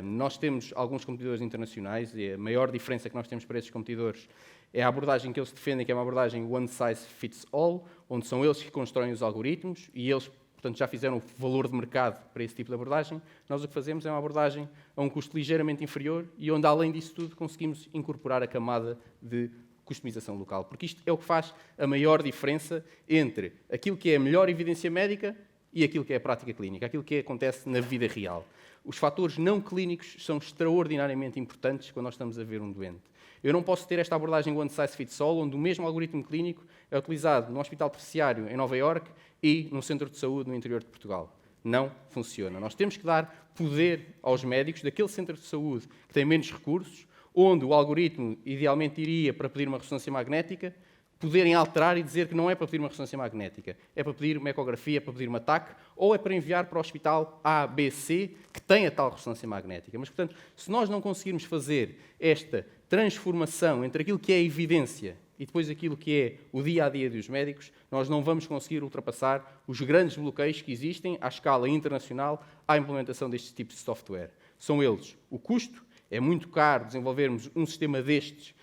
Nós temos alguns competidores internacionais e a maior diferença que nós temos para esses competidores é a abordagem que eles defendem, que é uma abordagem one size fits all, onde são eles que constroem os algoritmos e eles, portanto, já fizeram o valor de mercado para esse tipo de abordagem. Nós o que fazemos é uma abordagem a um custo ligeiramente inferior e onde, além disso tudo, conseguimos incorporar a camada de customização local. Porque isto é o que faz a maior diferença entre aquilo que é a melhor evidência médica e aquilo que é a prática clínica, aquilo que acontece na vida real. Os fatores não clínicos são extraordinariamente importantes quando nós estamos a ver um doente. Eu não posso ter esta abordagem one size fits all, onde o mesmo algoritmo clínico é utilizado num hospital terciário em Nova Iorque e num centro de saúde no interior de Portugal. Não funciona. Nós temos que dar poder aos médicos daquele centro de saúde que tem menos recursos, onde o algoritmo idealmente iria para pedir uma ressonância magnética, poderem alterar e dizer que não é para pedir uma ressonância magnética, é para pedir uma ecografia, é para pedir uma TAC, ou é para enviar para o hospital A, B, C, que tem a tal ressonância magnética. Mas, portanto, se nós não conseguirmos fazer esta transformação entre aquilo que é a evidência e depois aquilo que é o dia-a-dia dos médicos, nós não vamos conseguir ultrapassar os grandes bloqueios que existem à escala internacional à implementação destes tipos de software. São eles o custo, é muito caro desenvolvermos um sistema destes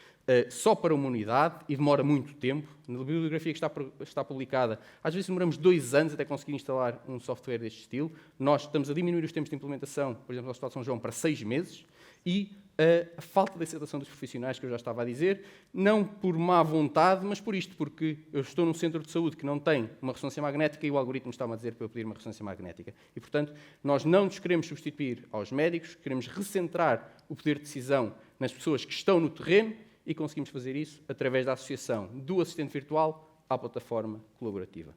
só para uma unidade e demora muito tempo. Na bibliografia que está publicada, às vezes demoramos 2 anos até conseguir instalar um software deste estilo. Nós estamos a diminuir os tempos de implementação, por exemplo, no Hospital de São João, para 6 meses e a falta de aceitação dos profissionais, que eu já estava a dizer, não por má vontade, mas por isto, porque eu estou num centro de saúde que não tem uma ressonância magnética e o algoritmo está-me a dizer para eu pedir uma ressonância magnética. E, portanto, nós não nos queremos substituir aos médicos, queremos recentrar o poder de decisão nas pessoas que estão no terreno e conseguimos fazer isso através da associação do assistente virtual à plataforma colaborativa.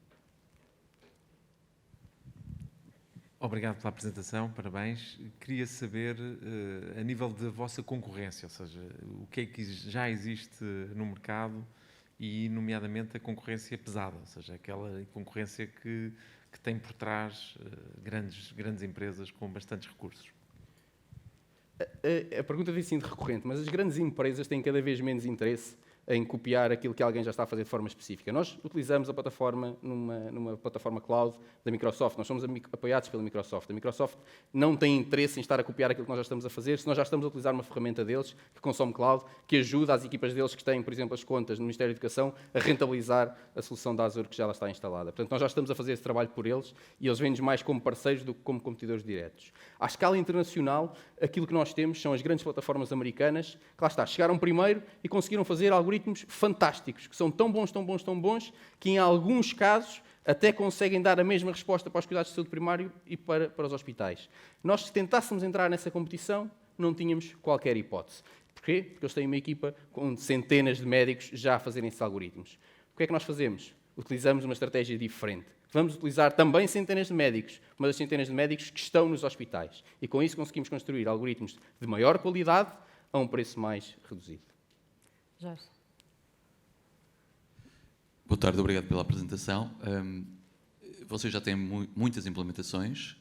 Obrigado pela apresentação, parabéns. Queria saber, a nível da vossa concorrência, ou seja, o que é que já existe no mercado e, nomeadamente, a concorrência pesada, ou seja, aquela concorrência que tem por trás grandes empresas com bastantes recursos. A pergunta tem sido recorrente, mas as grandes empresas têm cada vez menos interesse em copiar aquilo que alguém já está a fazer de forma específica. Nós utilizamos a plataforma numa plataforma cloud da Microsoft. Nós somos apoiados pela Microsoft. A Microsoft não tem interesse em estar a copiar aquilo que nós já estamos a fazer, se nós já estamos a utilizar uma ferramenta deles, que consome cloud, que ajuda as equipas deles que têm, por exemplo, as contas no Ministério da Educação, a rentabilizar a solução da Azure que já lá está instalada. Portanto, nós já estamos a fazer esse trabalho por eles e eles vêm-nos mais como parceiros do que como competidores diretos. À escala internacional, aquilo que nós temos são as grandes plataformas americanas, que lá está, chegaram primeiro e conseguiram fazer algoritmos fantásticos, que são tão bons, que em alguns casos até conseguem dar a mesma resposta para os cuidados de saúde primário e para os hospitais. Nós, se tentássemos entrar nessa competição, não tínhamos qualquer hipótese. Porquê? Porque eles têm uma equipa com centenas de médicos já a fazerem esses algoritmos. O que é que nós fazemos? Utilizamos uma estratégia diferente. Vamos utilizar também centenas de médicos, mas as centenas de médicos que estão nos hospitais. E com isso conseguimos construir algoritmos de maior qualidade a um preço mais reduzido. Jorge. Boa tarde, obrigado pela apresentação. Vocês já têm muitas implementações.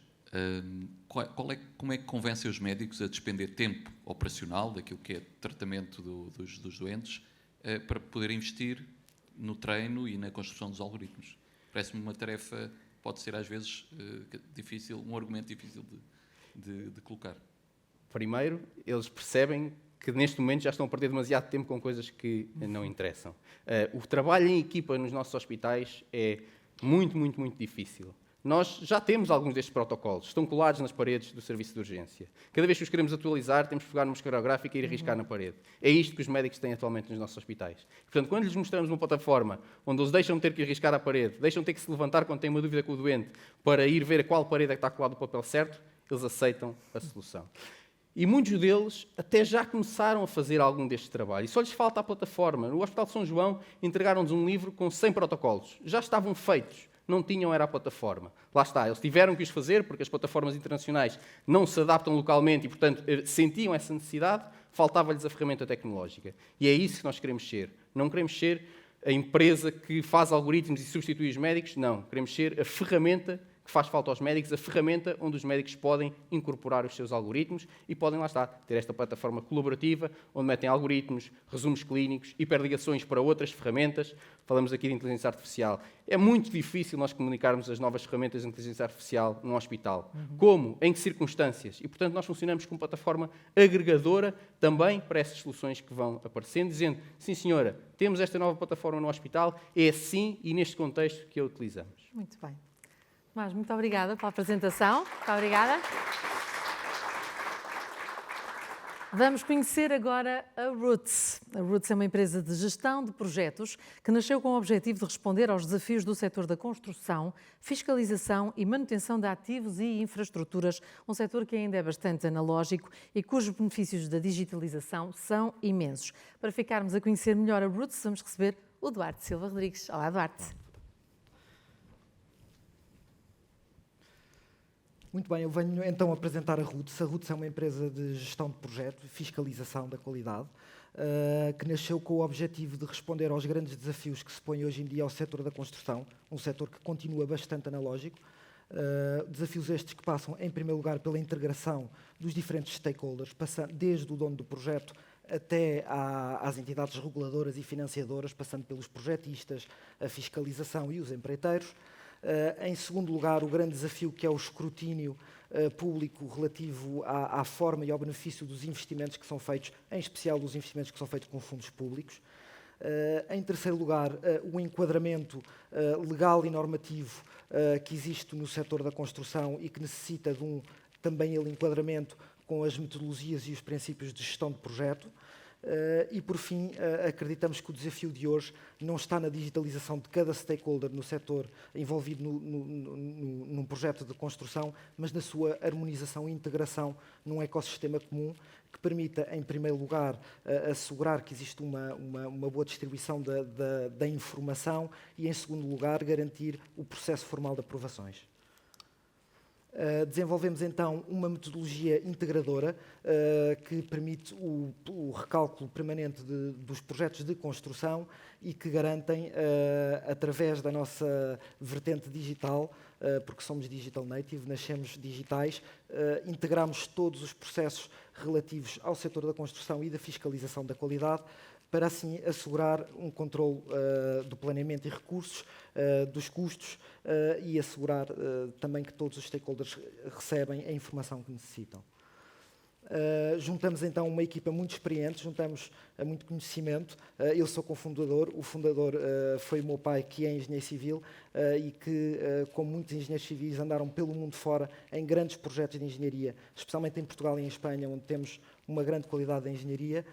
Como é que convencem os médicos a despender tempo operacional daquilo que é tratamento dos doentes para poder investir no treino e na construção dos algoritmos? Parece-me uma tarefa, pode ser às vezes difícil, um argumento difícil de colocar. Primeiro, eles percebem que neste momento já estão a perder demasiado tempo com coisas que não interessam. O trabalho em equipa nos nossos hospitais é muito difícil. Nós já temos alguns destes protocolos, estão colados nas paredes do serviço de urgência. Cada vez que os queremos atualizar, temos que pegar numa escala gráfica e ir arriscar na parede. É isto que os médicos têm atualmente nos nossos hospitais. Portanto, quando lhes mostramos uma plataforma onde eles deixam de ter que arriscar à parede, deixam de ter que se levantar quando têm uma dúvida com o doente para ir ver a qual parede é que está colado o papel certo, eles aceitam a solução. E muitos deles até já começaram a fazer algum deste trabalho. E só lhes falta a plataforma. No Hospital de São João entregaram-nos um livro com 100 protocolos. Já estavam feitos. Não tinham era a plataforma. Lá está, eles tiveram que os fazer, porque as plataformas internacionais não se adaptam localmente e, portanto, sentiam essa necessidade, faltava-lhes a ferramenta tecnológica. E é isso que nós queremos ser. Não queremos ser a empresa que faz algoritmos e substitui os médicos, não. Queremos ser a ferramenta que faz falta aos médicos, a ferramenta onde os médicos podem incorporar os seus algoritmos e podem, lá está, ter esta plataforma colaborativa, onde metem algoritmos, resumos clínicos, hiperligações para outras ferramentas. Falamos aqui de inteligência artificial. É muito difícil nós comunicarmos as novas ferramentas de inteligência artificial num hospital. Como? Em que circunstâncias? E, portanto, nós funcionamos como plataforma agregadora também para essas soluções que vão aparecendo, dizendo, sim senhora, temos esta nova plataforma no hospital, é assim e neste contexto que a utilizamos. Muito bem. Mas muito obrigada pela apresentação. Muito obrigada. Vamos conhecer agora a Roots. A Roots é uma empresa de gestão de projetos que nasceu com o objetivo de responder aos desafios do setor da construção, fiscalização e manutenção de ativos e infraestruturas, um setor que ainda é bastante analógico e cujos benefícios da digitalização são imensos. Para ficarmos a conhecer melhor a Roots, vamos receber o Duarte Silva Rodrigues. Olá, Duarte. Muito bem, eu venho então apresentar a Roots. A Roots é uma empresa de gestão de projeto e fiscalização da qualidade, que nasceu com o objetivo de responder aos grandes desafios que se põem hoje em dia ao setor da construção, um setor que continua bastante analógico. Desafios estes que passam, em primeiro lugar, pela integração dos diferentes stakeholders, desde o dono do projeto até às entidades reguladoras e financiadoras, passando pelos projetistas, a fiscalização e os empreiteiros. Em segundo lugar, o grande desafio que é o escrutínio público relativo à forma e ao benefício dos investimentos que são feitos, em especial dos investimentos que são feitos com fundos públicos. Em terceiro lugar, o enquadramento legal e normativo que existe no setor da construção e que necessita de também ele enquadramento com as metodologias e os princípios de gestão de projeto. E, por fim, acreditamos que o desafio de hoje não está na digitalização de cada stakeholder no setor envolvido num projeto de construção, mas na sua harmonização e integração num ecossistema comum que permita, em primeiro lugar, assegurar que existe uma boa distribuição da informação e, em segundo lugar, garantir o processo formal de aprovações. Desenvolvemos então uma metodologia integradora que permite o recálculo permanente dos projetos de construção e que garantem, através da nossa vertente digital, porque somos digital native, nascemos digitais, integramos todos os processos relativos ao setor da construção e da fiscalização da qualidade para assim assegurar um controle do planeamento e recursos, dos custos e assegurar também que todos os stakeholders recebem a informação que necessitam. Juntamos então uma equipa muito experiente, juntamos muito conhecimento. Eu sou cofundador, o fundador foi o meu pai, que é engenheiro civil e que, como muitos engenheiros civis, andaram pelo mundo fora em grandes projetos de engenharia, especialmente em Portugal e em Espanha, onde temos uma grande qualidade de engenharia,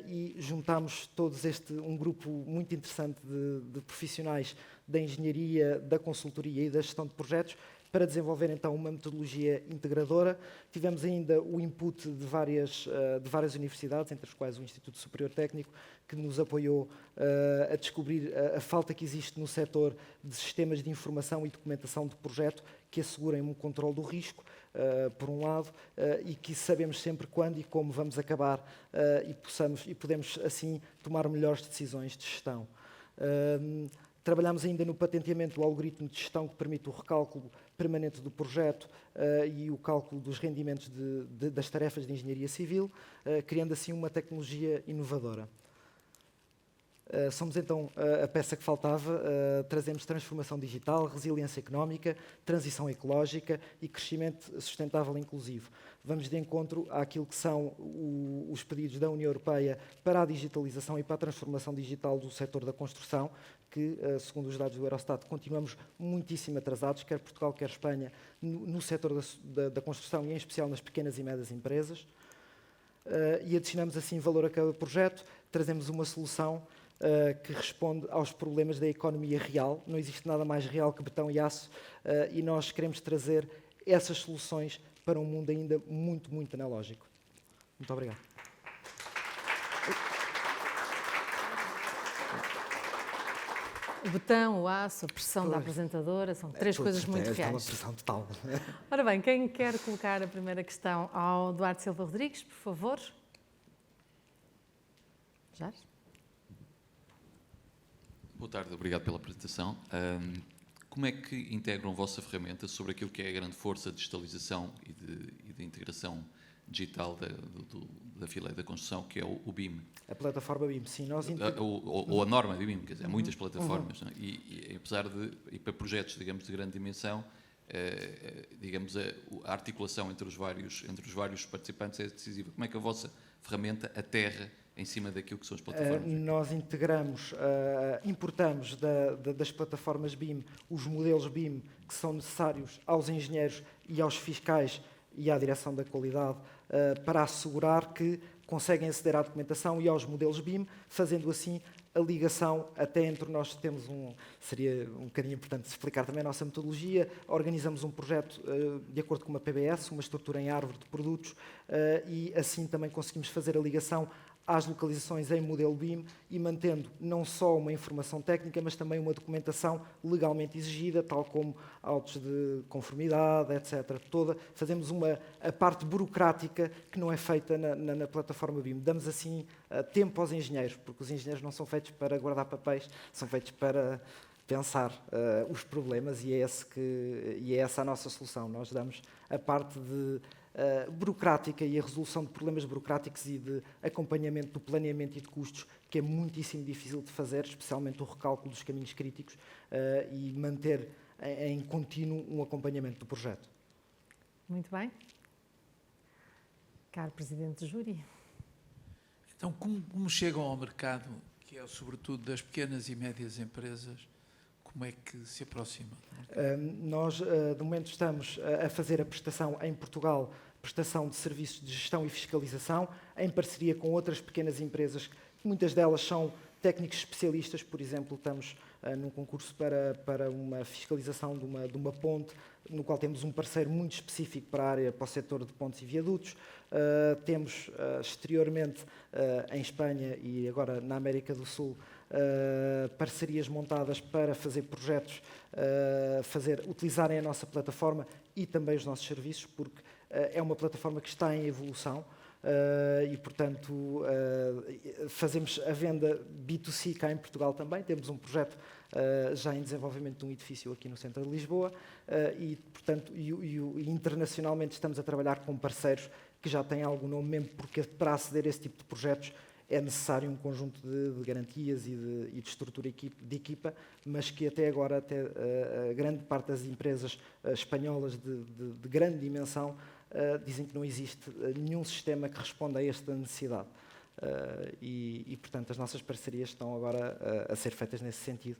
e juntámos todos um grupo muito interessante de profissionais da engenharia, da consultoria e da gestão de projetos, para desenvolver então uma metodologia integradora. Tivemos ainda o input de várias universidades, entre as quais o Instituto Superior Técnico, que nos apoiou a descobrir a falta que existe no setor de sistemas de informação e documentação de projeto que assegurem um controle do risco, por um lado, e que sabemos sempre quando e como vamos acabar e podemos assim tomar melhores decisões de gestão. Trabalhamos ainda no patenteamento do algoritmo de gestão que permite o recálculo permanente do projeto e o cálculo dos rendimentos das tarefas de engenharia civil, criando assim uma tecnologia inovadora. Somos então a peça que faltava, trazemos transformação digital, resiliência económica, transição ecológica e crescimento sustentável e inclusivo. Vamos de encontro àquilo que são os pedidos da União Europeia para a digitalização e para a transformação digital do setor da construção, que, segundo os dados do Eurostat, continuamos muitíssimo atrasados, quer Portugal, quer Espanha, no setor da construção e, em especial, nas pequenas e médias empresas. E adicionamos assim valor a cada projeto, trazemos uma solução que responde aos problemas da economia real. Não existe nada mais real que betão e aço, e nós queremos trazer essas soluções para um mundo ainda muito, muito analógico. Muito obrigado. O betão, o aço, a pressão da apresentadora, são três coisas muito reais. É uma pressão total. Ora bem, quem quer colocar a primeira questão ao Duarte Silva Rodrigues, por favor? Já? Boa tarde, obrigado pela apresentação. Como é que integram a vossa ferramenta sobre aquilo que é a grande força de digitalização e de integração digital da fileira da construção, que é o BIM? A plataforma BIM, sim. Ou a norma de BIM, quer dizer, há muitas plataformas. Não é? E apesar de, para projetos, digamos, de grande dimensão, digamos, a articulação entre os vários participantes é decisiva. Como é que a vossa ferramenta aterra em cima daquilo que são as plataformas? Nós integramos, importamos das plataformas BIM os modelos BIM que são necessários aos engenheiros e aos fiscais e à direção da qualidade para assegurar que conseguem aceder à documentação e aos modelos BIM, fazendo assim a ligação até entre nós. Seria um bocadinho importante explicar também a nossa metodologia. Organizamos um projeto de acordo com uma PBS, uma estrutura em árvore de produtos, e assim também conseguimos fazer a ligação às localizações em modelo BIM e mantendo não só uma informação técnica, mas também uma documentação legalmente exigida, tal como autos de conformidade, etc. Fazemos a parte burocrática que não é feita na plataforma BIM. Damos assim tempo aos engenheiros, porque os engenheiros não são feitos para guardar papéis, são feitos para pensar os problemas e é essa a nossa solução. Nós damos a parte burocrática e a resolução de problemas burocráticos e de acompanhamento do planeamento e de custos, que é muitíssimo difícil de fazer, especialmente o recálculo dos caminhos críticos e manter em contínuo um acompanhamento do projeto. Muito bem. Caro Presidente do Júri. Então, como chegam ao mercado, que é sobretudo das pequenas e médias empresas, como é que se aproximam? Nós, de momento, estamos a fazer a prestação em Portugal, prestação de serviços de gestão e fiscalização, em parceria com outras pequenas empresas, muitas delas são técnicos especialistas. Por exemplo, estamos num concurso para uma fiscalização de uma ponte, no qual temos um parceiro muito específico para o setor de pontes e viadutos. Temos exteriormente, em Espanha e agora na América do Sul, parcerias montadas para fazer projetos, utilizarem a nossa plataforma e também os nossos serviços, porque é uma plataforma que está em evolução e, portanto, fazemos a venda B2C cá em Portugal também. Temos um projeto já em desenvolvimento de um edifício aqui no centro de Lisboa e, portanto, internacionalmente estamos a trabalhar com parceiros que já têm algum nome, mesmo porque para aceder a esse tipo de projetos é necessário um conjunto de garantias e de estrutura de equipa, mas que até agora a grande parte das empresas espanholas de grande dimensão dizem que não existe nenhum sistema que responda a esta necessidade. Portanto, as nossas parcerias estão agora a ser feitas nesse sentido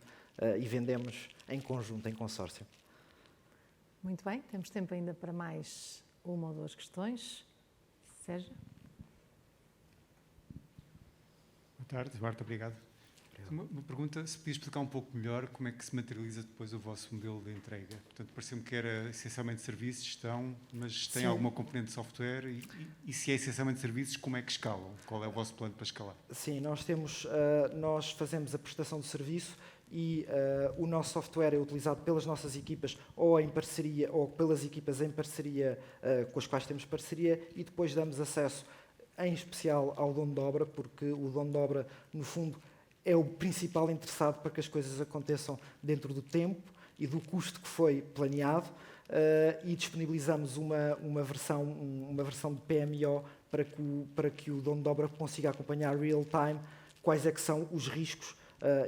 e vendemos em conjunto, em consórcio. Muito bem, temos tempo ainda para mais uma ou duas questões. Sérgio? Boa tarde, Eduardo, obrigado. Uma pergunta, se podias explicar um pouco melhor como é que se materializa depois o vosso modelo de entrega. Portanto, pareceu-me que era essencialmente serviços, gestão, mas tem alguma componente de software e se é essencialmente serviços, como é que escalam? Qual é o vosso plano para escalar? Sim, nós fazemos a prestação de serviço e o nosso software é utilizado pelas nossas equipas ou em parceria ou pelas equipas em parceria com as quais temos parceria e depois damos acesso em especial ao dono de obra, porque o dono de obra, no fundo, é o principal interessado para que as coisas aconteçam dentro do tempo e do custo que foi planeado e disponibilizamos uma versão de PMO para que o dono de obra consiga acompanhar real time quais é que são os riscos,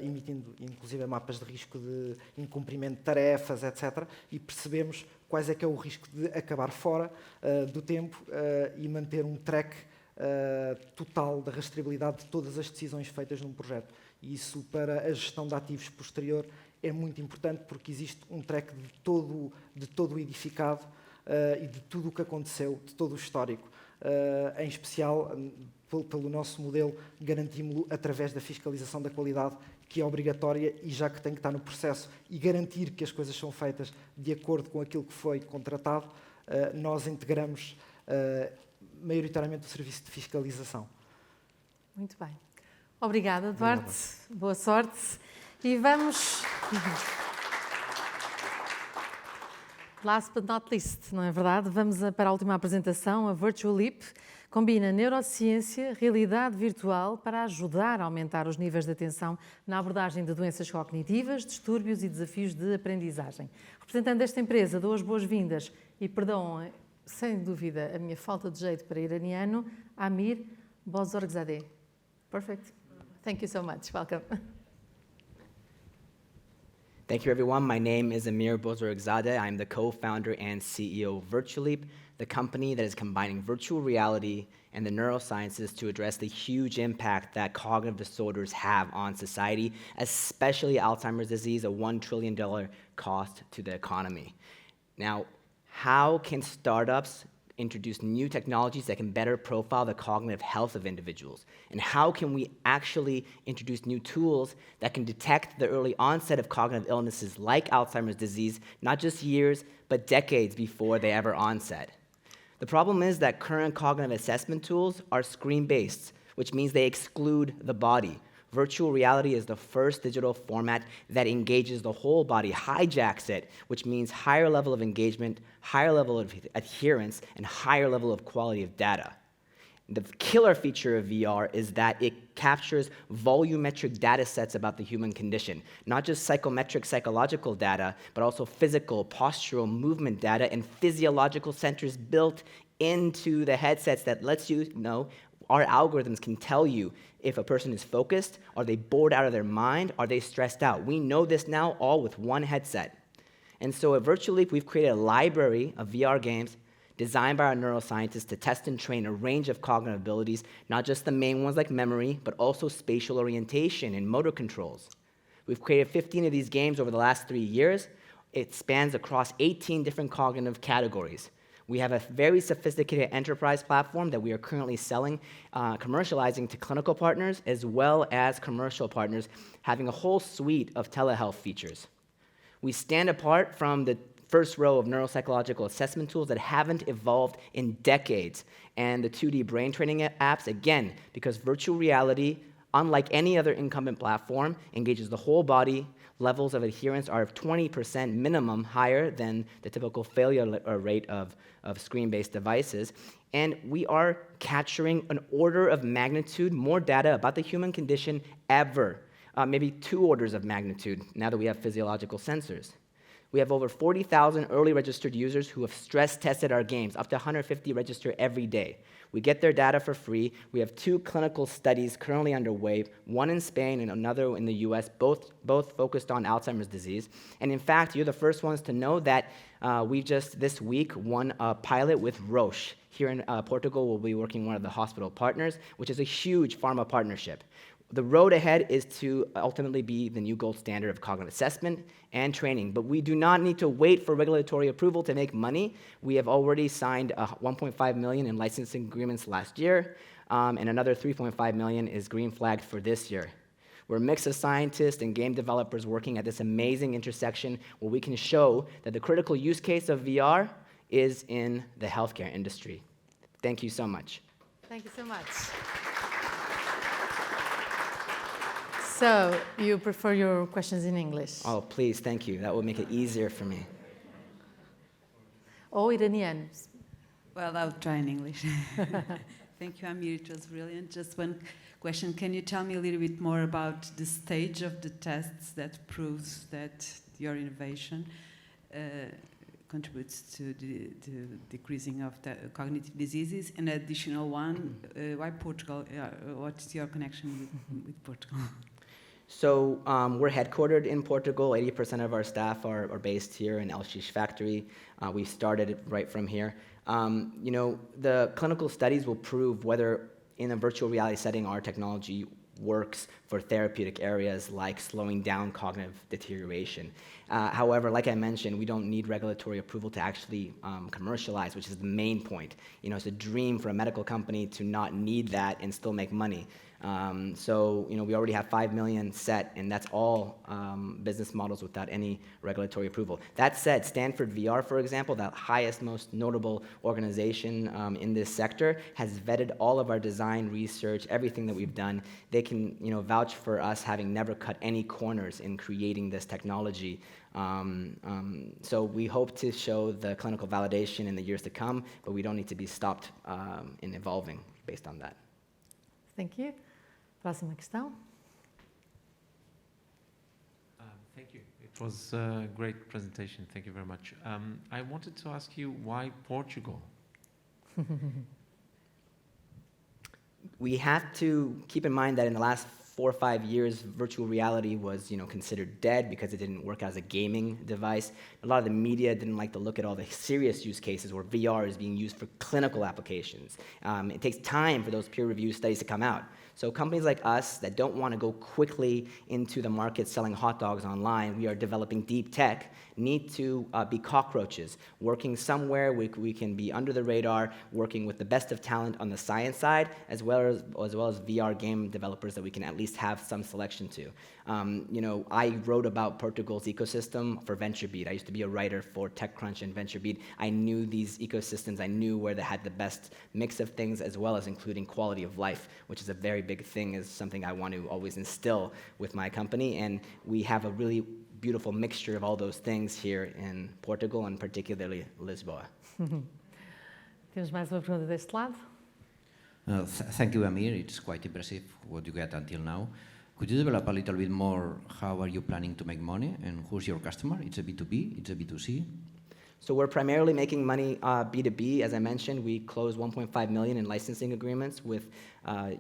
emitindo inclusive mapas de risco de incumprimento de tarefas, etc. E percebemos quais é que é o risco de acabar fora do tempo e manter um track total da rastreabilidade de todas as decisões feitas num projeto. E isso, para a gestão de ativos posterior, é muito importante porque existe um track de todo o edificado e de tudo o que aconteceu, de todo o histórico. Em especial, pelo nosso modelo, garantimos-lo através da fiscalização da qualidade, que é obrigatória e já que tem que estar no processo e garantir que as coisas são feitas de acordo com aquilo que foi contratado, nós integramos maioritariamente o serviço de fiscalização. Muito bem. Obrigada, Eduardo. Boa sorte. E vamos... Last but not least, não é verdade? Vamos para a última apresentação, a Virtual Leap. Combina neurociência, realidade virtual para ajudar a aumentar os níveis de atenção na abordagem de doenças cognitivas, distúrbios e desafios de aprendizagem. Representando esta empresa, dou as boas-vindas e perdão, sem dúvida, a minha falta de jeito para iraniano, Amir Bozorgzadeh. Perfect. Thank you so much. Welcome. Thank you, everyone. My name is Amir Bozorgzadeh. I'm the co-founder and CEO of Virtualeap, the company that is combining virtual reality and the neurosciences to address the huge impact that cognitive disorders have on society, especially Alzheimer's disease, a $1 trillion cost to the economy. Now, how can startups introduce new technologies that can better profile the cognitive health of individuals? And how can we actually introduce new tools that can detect the early onset of cognitive illnesses like Alzheimer's disease, not just years, but decades before they ever onset? The problem is that current cognitive assessment tools are screen-based, which means they exclude the body. Virtual reality is the first digital format that engages the whole body, hijacks it, which means higher level of engagement, higher level of adherence, and higher level of quality of data. The killer feature of VR is that it captures volumetric data sets about the human condition, not just psychometric psychological data, but also physical, postural, movement data, and physiological sensors built into the headsets that lets you know our algorithms can tell you if a person is focused, are they bored out of their mind, are they stressed out. We know this now all with one headset. And so at Virtual Leap, we've created a library of VR games designed by our neuroscientists to test and train a range of cognitive abilities, not just the main ones like memory, but also spatial orientation and motor controls. We've created 15 of these games over the last 3 years. It spans across 18 different cognitive categories. We have a very sophisticated enterprise platform that we are currently selling, commercializing to clinical partners as well as commercial partners, having a whole suite of telehealth features. We stand apart from the first row of neuropsychological assessment tools that haven't evolved in decades, and the 2D brain training apps, again, because virtual reality, unlike any other incumbent platform, engages the whole body. Levels of adherence are 20% minimum higher than the typical failure rate of screen-based devices. And we are capturing an order of magnitude more data about the human condition ever, maybe 2 orders of magnitude now that we have physiological sensors. We have over 40,000 early registered users who have stress tested our games, up to 150 register every day. We get their data for free. We have 2 clinical studies currently underway, one in Spain and another in the US, both focused on Alzheimer's disease. And in fact, you're the first ones to know that we just this week won a pilot with Roche. Here in Portugal, we'll be working with one of the hospital partners, which is a huge pharma partnership. The road ahead is to ultimately be the new gold standard of cognitive assessment and training, but we do not need to wait for regulatory approval to make money. We have already signed $1.5 million in licensing agreements last year, and another $3.5 million is green flagged for this year. We're a mix of scientists and game developers working at this amazing intersection where we can show that the critical use case of VR is in the healthcare industry. Thank you so much. Thank you so much. So, you prefer your questions in English? Oh, please, thank you. That would make it easier for me. Ou iraniano? Well, I'll try in English. Thank you, Amir. It was brilliant. Just one question. Can you tell me a little bit more about the stage of the tests that proves that your innovation contributes to the decreasing of the cognitive diseases? An additional one, why Portugal? What's your connection with Portugal? So we're headquartered in Portugal. 80% of our staff are based here in LX factory. We started it right from here. You know, the clinical studies will prove whether in a virtual reality setting our technology works for therapeutic areas like slowing down cognitive deterioration. However, like I mentioned, we don't need regulatory approval to actually commercialize, which is the main point. You know, it's a dream for a medical company to not need that and still make money. So, you know, we already have 5 million set, and that's all business models without any regulatory approval. That said, Stanford VR, for example, the highest, most notable organization in this sector, has vetted all of our design, research, everything that we've done. They can, you know, vouch for us having never cut any corners in creating this technology. So we hope to show the clinical validation in the years to come, but we don't need to be stopped in evolving based on that. Thank you. Próxima questão. Thank you. It was a great presentation. Thank you very much. I wanted to ask you why Portugal? We have to keep in mind that in the last 4 or 5 years, virtual reality was, you know, considered dead because it didn't work as a gaming device. A lot of the media didn't like to look at all the serious use cases where VR is being used for clinical applications. It takes time for those peer-reviewed studies to come out. So companies like us that don't want to go quickly into the market selling hot dogs online, we are developing deep tech, need to be cockroaches, working somewhere we can be under the radar, working with the best of talent on the science side, as well as VR game developers that we can at least have some selection to. You know, I wrote about Portugal's ecosystem for VentureBeat. I used to be a writer for TechCrunch and VentureBeat. I knew these ecosystems. I knew where they had the best mix of things, as well as including quality of life, which is a very big thing, is something I want to always instill with my company. And we have a really beautiful mixture of all those things here in Portugal, and particularly Lisboa. Temos mais uma pergunta deste lado. Thank you, Amir. It's quite impressive what you get until now. Could you develop a little bit more how are you planning to make money and who's your customer? It's a B2B, it's a B2C? So we're primarily making money B2B. As I mentioned, we closed 1.5 million in licensing agreements with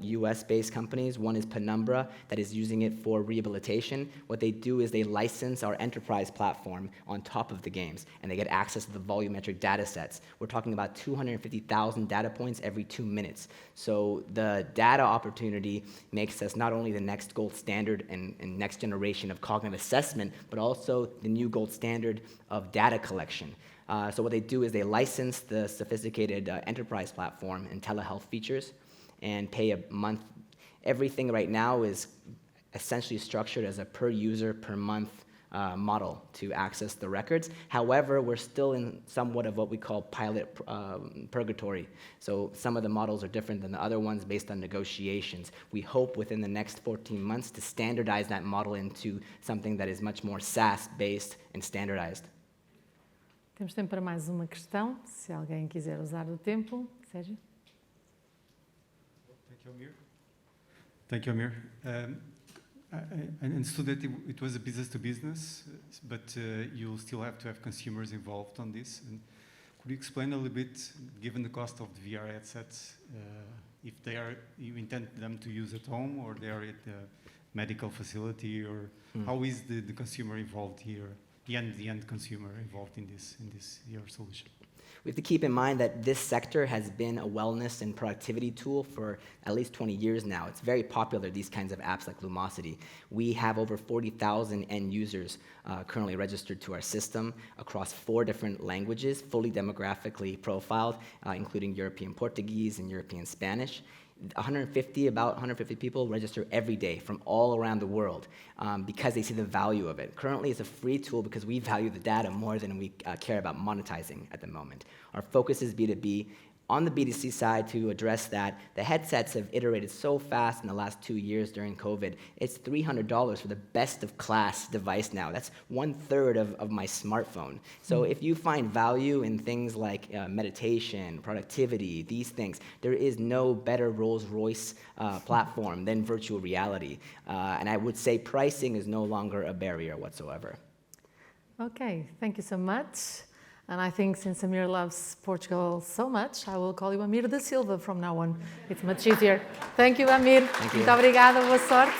US-based companies. One is Penumbra that is using it for rehabilitation. What they do is they license our enterprise platform on top of the games, and they get access to the volumetric data sets. We're talking about 250,000 data points every 2 minutes. So the data opportunity makes us not only the next gold standard and next generation of cognitive assessment, but also the new gold standard of data collection. So what they do is they license the sophisticated enterprise platform and telehealth features and pay a month. Everything right now is essentially structured as a per user, per month model to access the records. However, we're still in somewhat of what we call pilot purgatory. So some of the models are different than the other ones based on negotiations. We hope within the next 14 months to standardize that model into something that is much more SaaS-based and standardized. Temos tempo para mais uma questão, se alguém quiser usar o tempo. Sérgio? Thank you, Amir. I understood that it was a business to business, but you'll still have to have consumers involved on this. And could you explain a little bit, given the cost of the VR headsets, if you intend them to use at home or they are at the medical facility, or how is the consumer involved here, the end consumer involved in this your solution? We have to keep in mind that this sector has been a wellness and productivity tool for at least 20 years now. It's very popular, these kinds of apps like Lumosity. We have over 40,000 end users currently registered to our system across 4 different languages, fully demographically profiled, including European Portuguese and European Spanish. About 150 people register every day from all around the world because they see the value of it. Currently, it's a free tool because we value the data more than we care about monetizing at the moment. Our focus is B2B. On the B2C side, to address that, the headsets have iterated so fast in the last 2 years during COVID. It's $300 for the best-of-class device now. That's 1/3 of my smartphone. So if you find value in things like meditation, productivity, these things, there is no better Rolls-Royce platform than virtual reality. And I would say pricing is no longer a barrier whatsoever. Okay, thank you so much. And I think since Amir loves Portugal so much, I will call you Amir da Silva from now on. It's much easier. Thank you, Amir. Muito obrigada, boa sorte.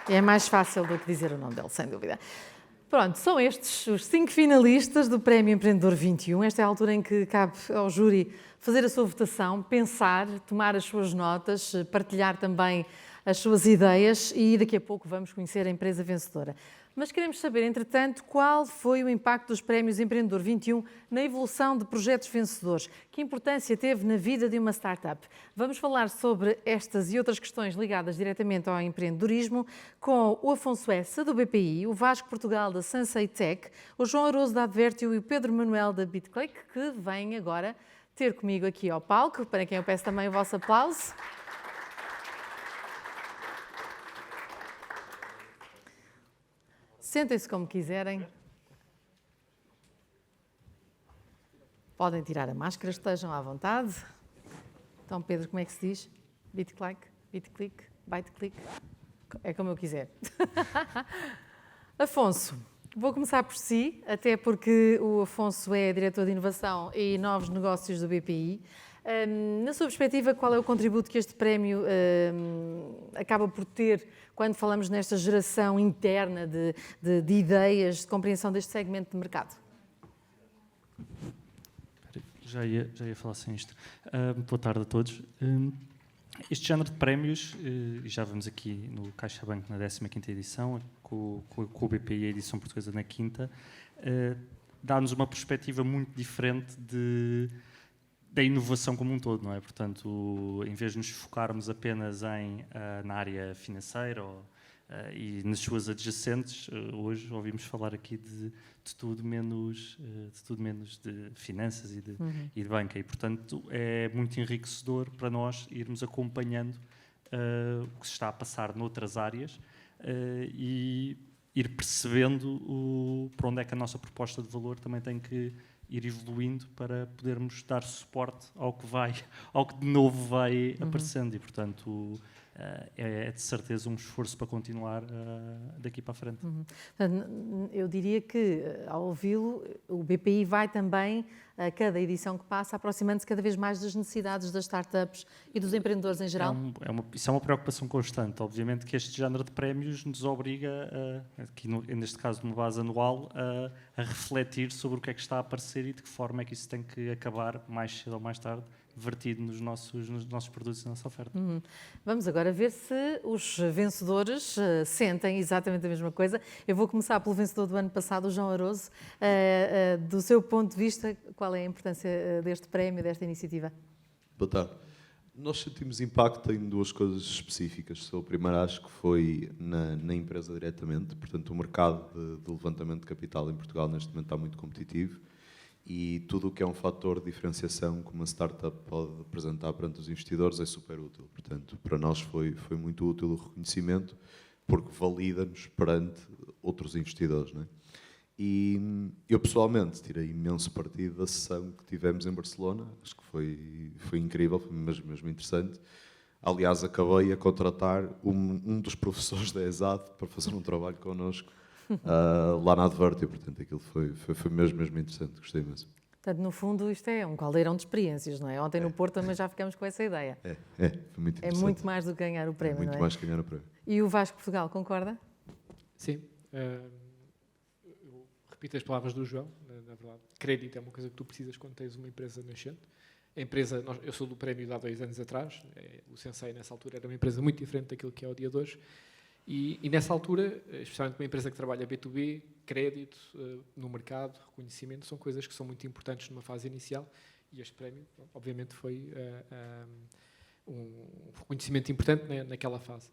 É mais fácil do que dizer o nome dele, sem dúvida. Pronto, são estes os 5 finalistas do Prémio Empreendedor 21. Esta é a altura em que cabe ao júri fazer a sua votação, pensar, tomar as suas notas, partilhar também as suas ideias e daqui a pouco vamos conhecer a empresa vencedora. Mas queremos saber, entretanto, qual foi o impacto dos Prémios Empreendedor 21 na evolução de projetos vencedores? Que importância teve na vida de uma startup? Vamos falar sobre estas e outras questões ligadas diretamente ao empreendedorismo com o Afonso Essa, do BPI, o Vasco Portugal, da Sensei Tech, o João Aroso, da Advertio e o Pedro Manuel, da BitClick, que vêm agora ter comigo aqui ao palco, para quem eu peço também o vosso aplauso. Sentem-se como quiserem. Podem tirar a máscara, estejam à vontade. Então, Pedro, como é que se diz? BitClick? BitClick? BitClick? É como eu quiser. Afonso, vou começar por si, até porque o Afonso é diretor de inovação e novos negócios do BPI. Na sua perspectiva, qual é o contributo que este prémio acaba por ter quando falamos nesta geração interna de ideias, de compreensão deste segmento de mercado? Já ia falar sem isto. Boa tarde a todos. Este género de prémios, e já vamos aqui no CaixaBank na 15ª edição, com o BPI, a edição portuguesa na 5ª, dá-nos uma perspectiva muito diferente da inovação como um todo, não é? Portanto, em vez de nos focarmos apenas na área financeira e nas suas adjacentes, hoje ouvimos falar aqui de tudo menos de finanças e de banca. E, portanto, é muito enriquecedor para nós irmos acompanhando o que se está a passar noutras áreas e ir percebendo para onde é que a nossa proposta de valor também tem que ir evoluindo para podermos dar suporte ao que de novo vai aparecendo e, portanto, é de certeza um esforço para continuar daqui para a frente. Eu diria que, ao ouvi-lo, o BPI vai também, a cada edição que passa, aproximando-se cada vez mais das necessidades das startups e dos empreendedores em geral? Isso é uma preocupação constante. Obviamente que este género de prémios nos obriga, aqui neste caso numa base anual, a refletir sobre o que é que está a aparecer e de que forma é que isso tem que acabar mais cedo ou mais tarde vertido nos nossos produtos e na nossa oferta. Vamos agora ver se os vencedores sentem exatamente a mesma coisa. Eu vou começar pelo vencedor do ano passado, o João Aroso. Do seu ponto de vista, qual é a importância deste prémio, desta iniciativa? Boa tarde. Nós sentimos impacto em 2 coisas específicas. A primeira acho que foi na empresa diretamente. Portanto, o mercado de levantamento de capital em Portugal neste momento está muito competitivo. E tudo o que é um fator de diferenciação que uma startup pode apresentar perante os investidores é super útil. Portanto, para nós foi muito útil o reconhecimento, porque valida-nos perante outros investidores, não é? E eu, pessoalmente, tirei imenso partido da sessão que tivemos em Barcelona. Acho que foi incrível, foi mesmo interessante. Aliás, acabei a contratar um dos professores da ESAD para fazer um trabalho connosco lá na Advertio. Portanto, aquilo foi mesmo interessante, gostei mesmo. Portanto, no fundo, isto é um caldeirão de experiências, não é? Ontem no Porto também já ficamos com essa ideia. Foi muito interessante. É muito mais do que ganhar o prémio, não é? Muito mais que ganhar o prémio. E o Vasco Portugal, concorda? Sim. Eu repito as palavras do João, na verdade. Crédito é uma coisa que tu precisas quando tens uma empresa nascente. A empresa, eu sou do prémio de há 2 anos atrás, o Sensei nessa altura era uma empresa muito diferente daquilo que é o dia de hoje, e nessa altura, especialmente uma empresa que trabalha B2B, crédito no mercado, reconhecimento, são coisas que são muito importantes numa fase inicial, e este prémio, obviamente, foi um reconhecimento importante naquela fase.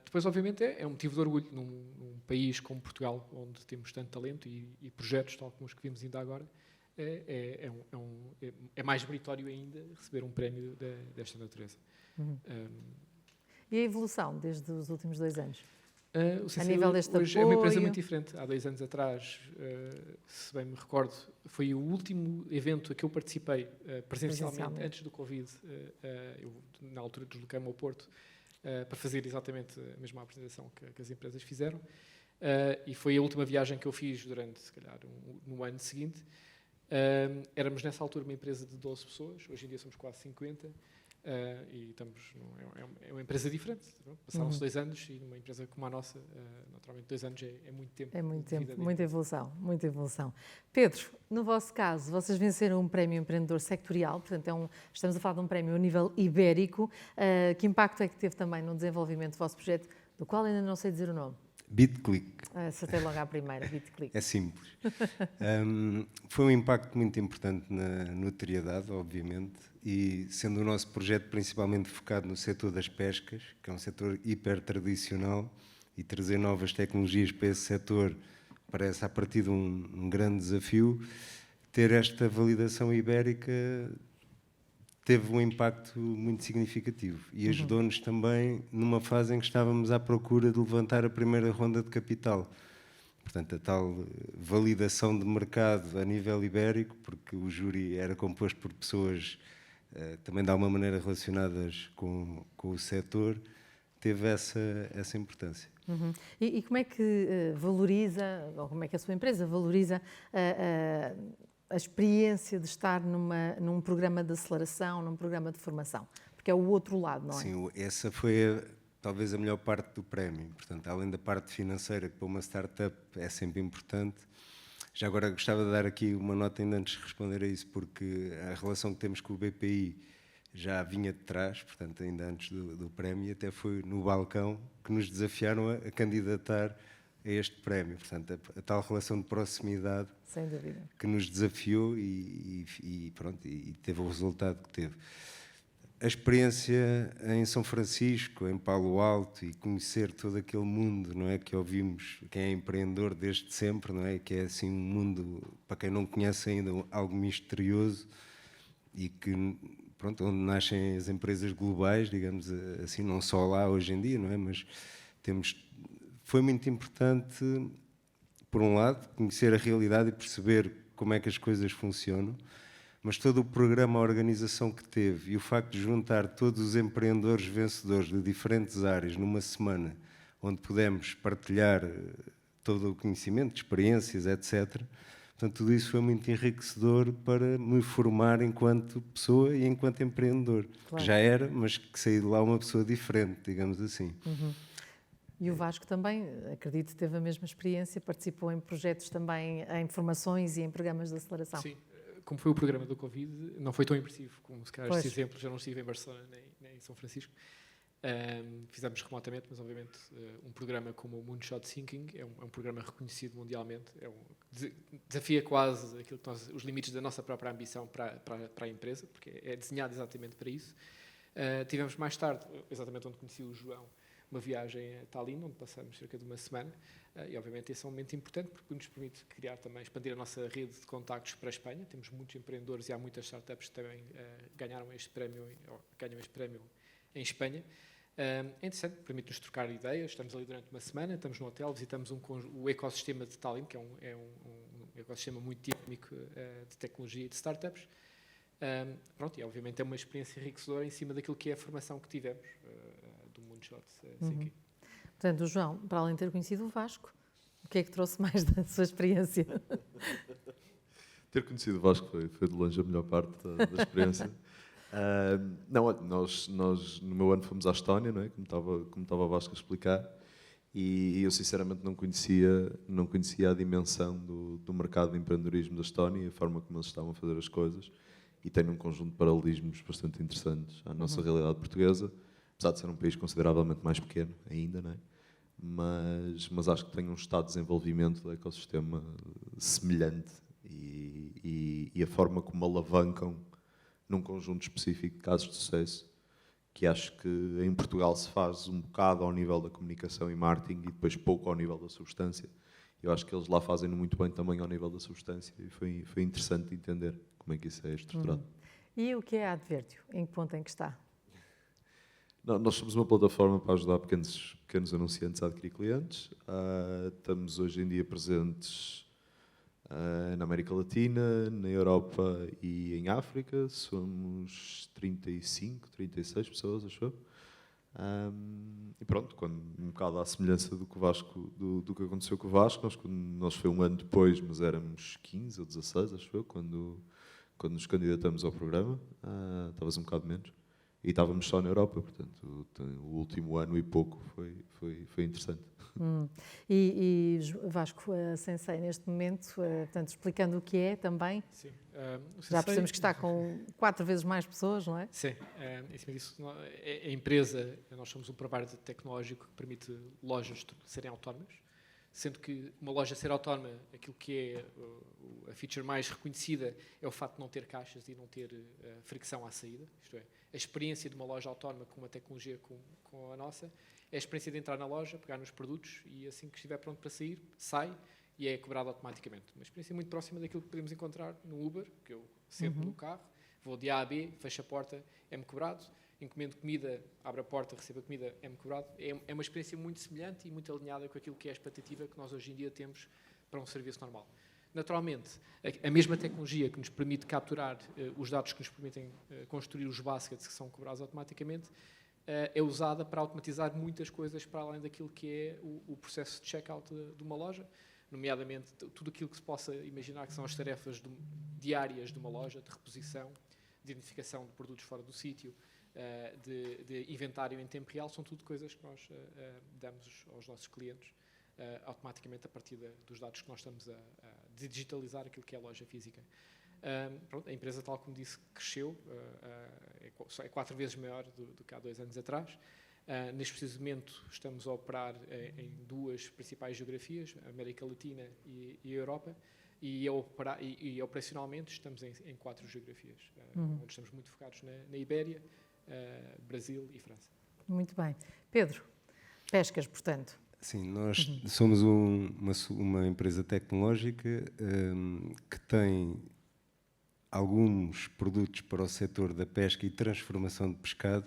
Depois, obviamente, é um motivo de orgulho num país como Portugal, onde temos tanto talento e projetos, tal como os que vimos ainda agora, é mais meritório ainda receber um prémio desta natureza. E a evolução desde os últimos 2 anos? A nível deste hoje apoio... é uma empresa muito diferente. Há 2 anos atrás, se bem me recordo, foi o último evento a que eu participei presencialmente antes do Covid. Eu, na altura, desloquei-me ao Porto para fazer exatamente a mesma apresentação que as empresas fizeram. E foi a última viagem que eu fiz durante, se calhar, no ano seguinte. Éramos nessa altura uma empresa de 12 pessoas, hoje em dia somos quase 50 e é uma empresa diferente. Passaram-se 2 anos e numa empresa como a nossa, naturalmente 2 anos é muito tempo. É muito tempo, muita evolução, muita evolução. Pedro, no vosso caso, vocês venceram um prémio empreendedor sectorial, portanto estamos a falar de um prémio a nível ibérico. Que impacto é que teve também no desenvolvimento do vosso projeto, do qual ainda não sei dizer o nome? BitClick. Acertei logo à primeira, BitClick. É simples. Foi um impacto muito importante na notoriedade, obviamente, e sendo o nosso projeto principalmente focado no setor das pescas, que é um setor hiper tradicional, e trazer novas tecnologias para esse setor parece a partir de um grande desafio, ter esta validação ibérica teve um impacto muito significativo e ajudou-nos também numa fase em que estávamos à procura de levantar a primeira ronda de capital. Portanto, a tal validação de mercado a nível ibérico, porque o júri era composto por pessoas também de alguma maneira relacionadas com o setor, teve essa importância. E como é que valoriza, ou como é que a sua empresa valoriza a experiência de estar num programa de aceleração, num programa de formação? Porque é o outro lado, não é? Sim, essa foi talvez a melhor parte do prémio. Portanto, além da parte financeira, que para uma startup é sempre importante. Já agora gostava de dar aqui uma nota ainda antes de responder a isso, porque a relação que temos com o BPI já vinha de trás, portanto, ainda antes do prémio, até foi no balcão que nos desafiaram a candidatar a este prémio. Portanto, a tal relação de proximidade sem dúvida, que nos desafiou e teve o resultado que teve. A experiência em São Francisco, em Palo Alto, e conhecer todo aquele mundo, não é, que ouvimos, quem é empreendedor desde sempre, não é, que é assim um mundo, para quem não conhece ainda, algo misterioso e que, pronto, onde nascem as empresas globais, digamos assim, não só lá hoje em dia, não é, mas foi muito importante, por um lado, conhecer a realidade e perceber como é que as coisas funcionam, mas todo o programa, a organização que teve e o facto de juntar todos os empreendedores vencedores de diferentes áreas numa semana, onde pudemos partilhar todo o conhecimento, experiências, etc. Portanto, tudo isso foi muito enriquecedor para me formar enquanto pessoa e enquanto empreendedor. Claro. Que já era, mas que saí de lá uma pessoa diferente, digamos assim. E o Vasco também, acredito, teve a mesma experiência, participou em projetos também, em formações e em programas de aceleração. Sim, como foi o programa do Covid, não foi tão impressivo como se calhar este exemplo, já não estive em Barcelona nem em São Francisco. Fizemos remotamente, mas obviamente um programa como o Moonshot Thinking é um programa reconhecido mundialmente, desafia quase aquilo que os limites da nossa própria ambição para a empresa, porque é desenhado exatamente para isso. Tivemos mais tarde, exatamente onde conheci o João, uma viagem a Tallinn, onde passamos cerca de uma semana, e obviamente esse é um momento importante porque nos permite criar também, expandir a nossa rede de contactos para a Espanha. Temos muitos empreendedores e há muitas startups que também ganharam este prémio, ou ganham este prémio em Espanha. É interessante, permite-nos trocar ideias, estamos ali durante uma semana, estamos no hotel, visitamos o ecossistema de Tallinn, que é um ecossistema muito dinâmico de tecnologia e de startups. Pronto, e obviamente é uma experiência enriquecedora em cima daquilo que é a formação que tivemos do Moonshot Thinking. Portanto, o João, para além de ter conhecido o Vasco, o que é que trouxe mais da sua experiência? Ter conhecido o Vasco foi de longe a melhor parte da experiência. Não, nós no meu ano fomos à Estónia, não é? Como estava o Vasco a explicar, e eu sinceramente não conhecia a dimensão do mercado de empreendedorismo da Estónia e a forma como eles estavam a fazer as coisas, e tem um conjunto de paralelismos bastante interessantes à nossa realidade portuguesa, apesar de ser um país consideravelmente mais pequeno ainda, não é? Mas acho que tem um estado de desenvolvimento do ecossistema semelhante e a forma como alavancam num conjunto específico de casos de sucesso, que acho que em Portugal se faz um bocado ao nível da comunicação e marketing e depois pouco ao nível da substância. Eu acho que eles lá fazem muito bem também ao nível da substância e foi interessante entender como é que isso é estruturado. E o que é a Advertio? Em que ponto em que está? Nós somos uma plataforma para ajudar pequenos anunciantes a adquirir clientes. Estamos hoje em dia presentes na América Latina, na Europa e em África. Somos 35, 36 pessoas, acho eu. E pronto, um bocado à semelhança do que aconteceu com o Vasco, nós foi um ano depois, mas éramos 15 ou 16, acho eu, quando nos candidatamos ao programa. Talvez um bocado menos. E estávamos só na Europa, portanto, o último ano e pouco foi interessante. E Vasco, a Sensei, neste momento, portanto, explicando o que é também, Sim. Já percebemos que está com 4 vezes mais pessoas, não é? Sim, em cima disso, a empresa, nós somos um provider tecnológico que permite lojas serem autónomas, sendo que uma loja ser autónoma, aquilo que é a feature mais reconhecida é o facto de não ter caixas e não ter fricção à saída, isto é, a experiência de uma loja autónoma com uma tecnologia com a nossa é a experiência de entrar na loja, pegar nos produtos e assim que estiver pronto para sair, sai e é cobrado automaticamente. Uma experiência muito próxima daquilo que podemos encontrar no Uber, que eu sento no carro, vou de A a B, fecho a porta, é-me cobrado, encomendo comida, abro a porta, recebo a comida, é-me cobrado. É uma experiência muito semelhante e muito alinhada com aquilo que é a expectativa que nós hoje em dia temos para um serviço normal. Naturalmente, a mesma tecnologia que nos permite capturar os dados que nos permitem construir os baskets que são cobrados automaticamente é usada para automatizar muitas coisas para além daquilo que é o processo de checkout de uma loja, nomeadamente tudo aquilo que se possa imaginar que são as tarefas diárias de uma loja, de reposição, de identificação de produtos fora do sítio, de inventário em tempo real, são tudo coisas que nós damos aos nossos clientes automaticamente a partir dos dados que nós estamos a digitalizar aquilo que é a loja física. Pronto, a empresa, tal como disse, cresceu, é 4 vezes maior do que há 2 anos atrás. Neste preciso momento estamos a operar em 2 principais geografias, a América Latina e a Europa, e operacionalmente estamos em 4 geografias, onde estamos muito focados na Ibéria, Brasil e França. Muito bem. Pedro, pescas, portanto. Sim, nós somos uma empresa tecnológica que tem alguns produtos para o setor da pesca e transformação de pescado.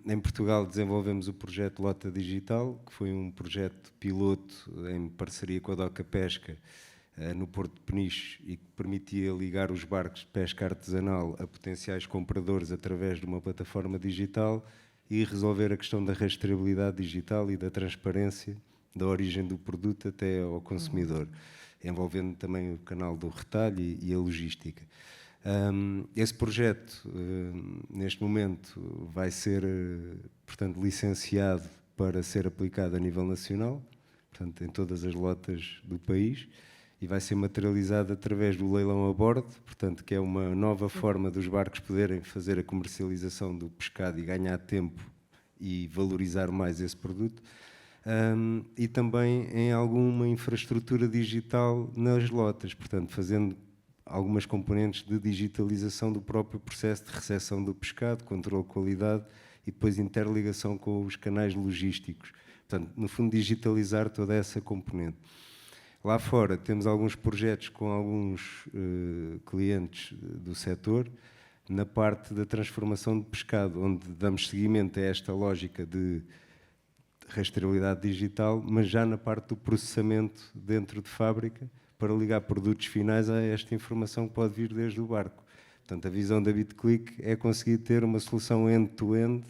Em Portugal desenvolvemos o projeto Lota Digital, que foi um projeto piloto em parceria com a Doca Pesca no Porto de Peniche e que permitia ligar os barcos de pesca artesanal a potenciais compradores através de uma plataforma digital e resolver a questão da rastreabilidade digital e da transparência da origem do produto até ao consumidor, envolvendo também o canal do retalho e a logística. Esse projeto, neste momento, vai ser, portanto, licenciado para ser aplicado a nível nacional, portanto, em todas as lotas do país, e vai ser materializado através do leilão a bordo, portanto, que é uma nova forma dos barcos poderem fazer a comercialização do pescado e ganhar tempo e valorizar mais esse produto, e também em alguma infraestrutura digital nas lotas, portanto, fazendo algumas componentes de digitalização do próprio processo de recepção do pescado, controle de qualidade e depois interligação com os canais logísticos. Portanto, no fundo, digitalizar toda essa componente. Lá fora temos alguns projetos com alguns clientes do setor na parte da transformação de pescado, onde damos seguimento a esta lógica de rastreabilidade digital, mas já na parte do processamento dentro de fábrica, para ligar produtos finais a esta informação que pode vir desde o barco. Portanto, a visão da BitClick é conseguir ter uma solução end-to-end,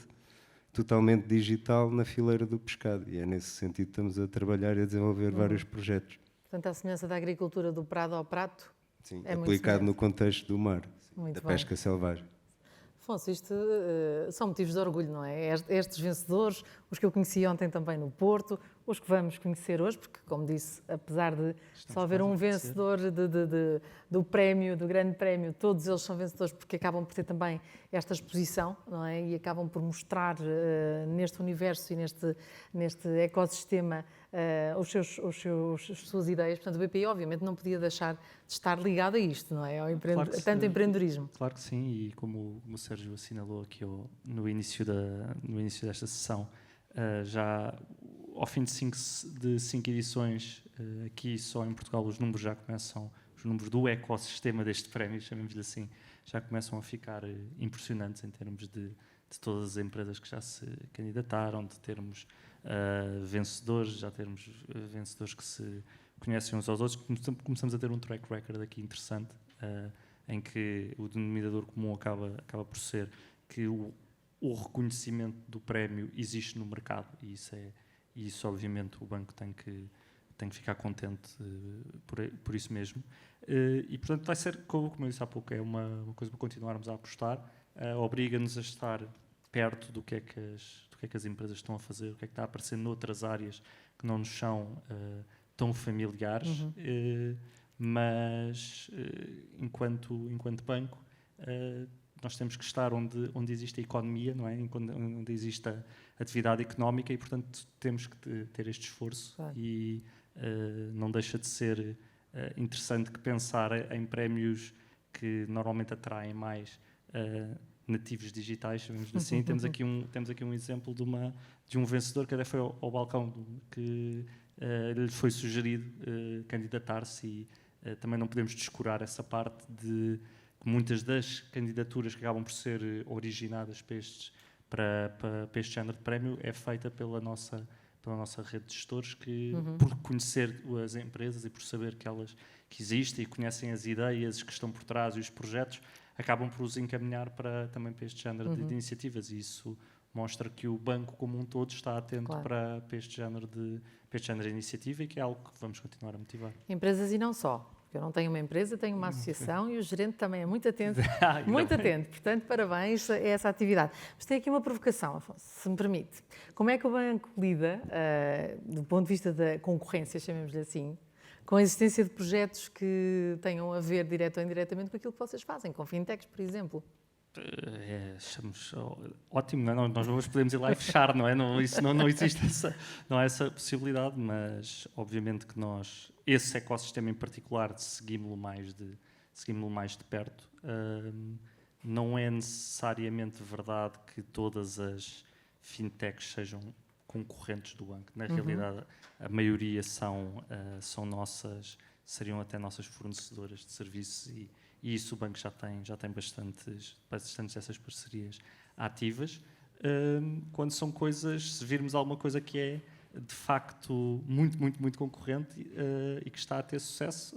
totalmente digital, na fileira do pescado. E é nesse sentido que estamos a trabalhar e a desenvolver vários projetos. Portanto, a semelhança da agricultura do prado ao prato. Sim, é aplicado no contexto do mar, muito da bem. pesca selvagem. Afonso, isto são motivos de orgulho, não é? Estes vencedores, os que eu conheci ontem também no Porto, os que vamos conhecer hoje, porque, como disse, apesar de só haver um vencedor do prémio, do grande prémio, todos eles são vencedores porque acabam por ter também esta exposição, não é? E acabam por mostrar neste universo e neste ecossistema as suas ideias. Portanto, o BPI, obviamente, não podia deixar de estar ligado a isto, não é? Claro que Tanto empreendedorismo. Claro que sim, e como o Sérgio assinalou aqui no início desta sessão, já ao fim de cinco edições, aqui só em Portugal, os números do ecossistema deste prémio, chamemos-lhe assim, já começam a ficar impressionantes em termos de todas as empresas que já se candidataram, de termos vencedores, já termos vencedores que se conhecem uns aos outros. Começamos a ter um track record aqui interessante, em que o denominador comum acaba por ser que o reconhecimento do prémio existe no mercado, e isso obviamente o banco tem que ficar contente por isso mesmo. E portanto vai ser, como eu disse há pouco, é uma coisa para continuarmos a apostar, obriga-nos a estar perto do que é que as empresas estão a fazer, o que é que está a aparecer noutras áreas que não nos são tão familiares, mas enquanto banco nós temos que estar onde existe a economia, não é? Onde existe a atividade económica, e portanto temos que ter este esforço. Claro. E não deixa de ser interessante que pensar em prémios que normalmente atraem mais nativos digitais, chamemos assim. Temos aqui um exemplo de um vencedor que até foi ao balcão, que lhe foi sugerido candidatar-se, e também não podemos descurar essa parte de que muitas das candidaturas que acabam por ser originadas para este género de prémio é feita pela nossa rede de gestores, que por conhecer as empresas e por saber que existem e conhecem as ideias que estão por trás e os projetos, acabam por os encaminhar também para este género de iniciativas, e isso mostra que o banco como um todo está atento, claro, para este género de iniciativa, e que é algo que vamos continuar a motivar. Empresas e não só. Eu não tenho uma empresa, tenho uma associação, e o gerente também é muito atento, muito atento. Portanto, parabéns a essa atividade. Mas tem aqui uma provocação, Afonso, se me permite. Como é que o banco lida, do ponto de vista da concorrência, chamemos-lhe assim, com a existência de projetos que tenham a ver direto ou indiretamente com aquilo que vocês fazem, com fintechs, por exemplo? Achamos ótimo, não é? Nós podemos ir lá e fechar, não é? Não existe essa possibilidade, mas obviamente que nós, esse ecossistema em particular, seguimos-lo mais de perto. Não é necessariamente verdade que todas as fintechs sejam concorrentes do banco. Na realidade, a maioria são nossas, seriam até nossas fornecedoras de serviços, e isso o banco já tem bastantes dessas parcerias ativas. Quando são coisas, se virmos alguma coisa que é de facto muito concorrente e que está a ter sucesso,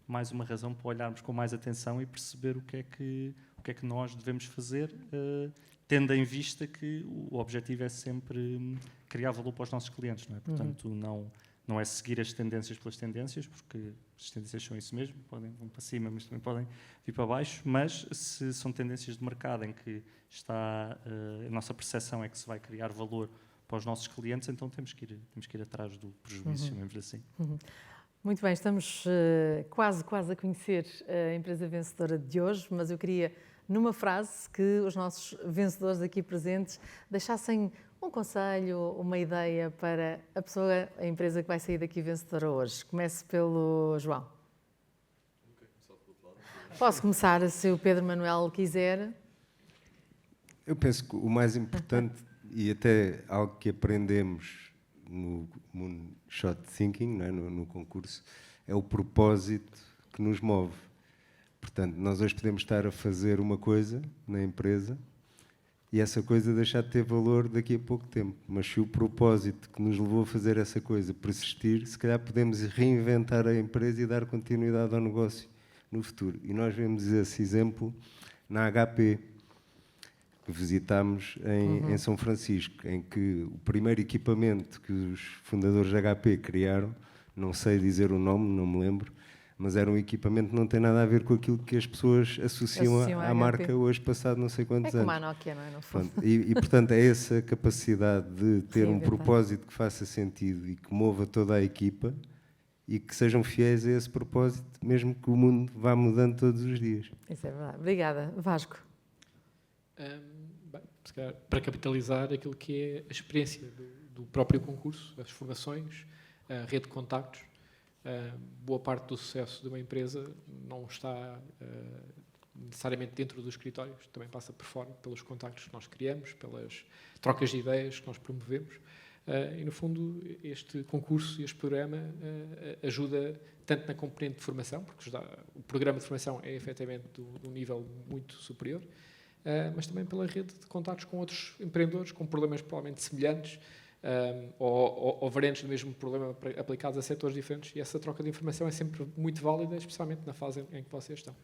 mais uma razão para olharmos com mais atenção e perceber o que é que nós devemos fazer, tendo em vista que o objetivo é sempre criar valor para os nossos clientes, não é? Portanto, não é seguir as tendências pelas tendências, porque as tendências são isso mesmo, vão para cima, mas também podem vir para baixo, mas se são tendências de mercado em que a nossa percepção é que se vai criar valor para os nossos clientes, então temos que ir atrás do prejuízo, chamemos assim. Muito bem, estamos quase a conhecer a empresa vencedora de hoje, mas eu queria, numa frase, que os nossos vencedores aqui presentes deixassem um conselho, uma ideia para a empresa que vai sair daqui vencedora hoje. Comece pelo João. Posso começar, se o Pedro Manuel quiser. Eu penso que o mais importante, e até algo que aprendemos no Moonshot Thinking, não é? no concurso, é o propósito que nos move. Portanto, nós hoje podemos estar a fazer uma coisa na empresa e essa coisa deixar de ter valor daqui a pouco tempo. Mas se o propósito que nos levou a fazer essa coisa persistir, se calhar podemos reinventar a empresa e dar continuidade ao negócio no futuro. E nós vemos esse exemplo na HP, que visitámos em São Francisco, em que o primeiro equipamento que os fundadores da HP criaram, não sei dizer o nome, não me lembro, mas era um equipamento que não tem nada a ver com aquilo que as pessoas associam à marca hoje, passado não sei quantos anos. É como a Nokia, não é? No fundo. Pronto, e, portanto, é essa capacidade de ter um propósito que faça sentido e que mova toda a equipa e que sejam fiéis a esse propósito, mesmo que o mundo vá mudando todos os dias. Isso é verdade. Obrigada. Vasco. Bem, se calhar, para capitalizar aquilo que é a experiência do próprio concurso, as formações, a rede de contactos, boa parte do sucesso de uma empresa não está necessariamente dentro dos escritórios, também passa por fora, pelos contactos que nós criamos, pelas trocas de ideias que nós promovemos. E, no fundo, este concurso e este programa ajuda tanto na componente de formação, porque o programa de formação é efetivamente de um nível muito superior, mas também pela rede de contactos com outros empreendedores com problemas provavelmente semelhantes ou variantes do mesmo problema aplicados a setores diferentes, e essa troca de informação é sempre muito válida, especialmente na fase em que vocês estão.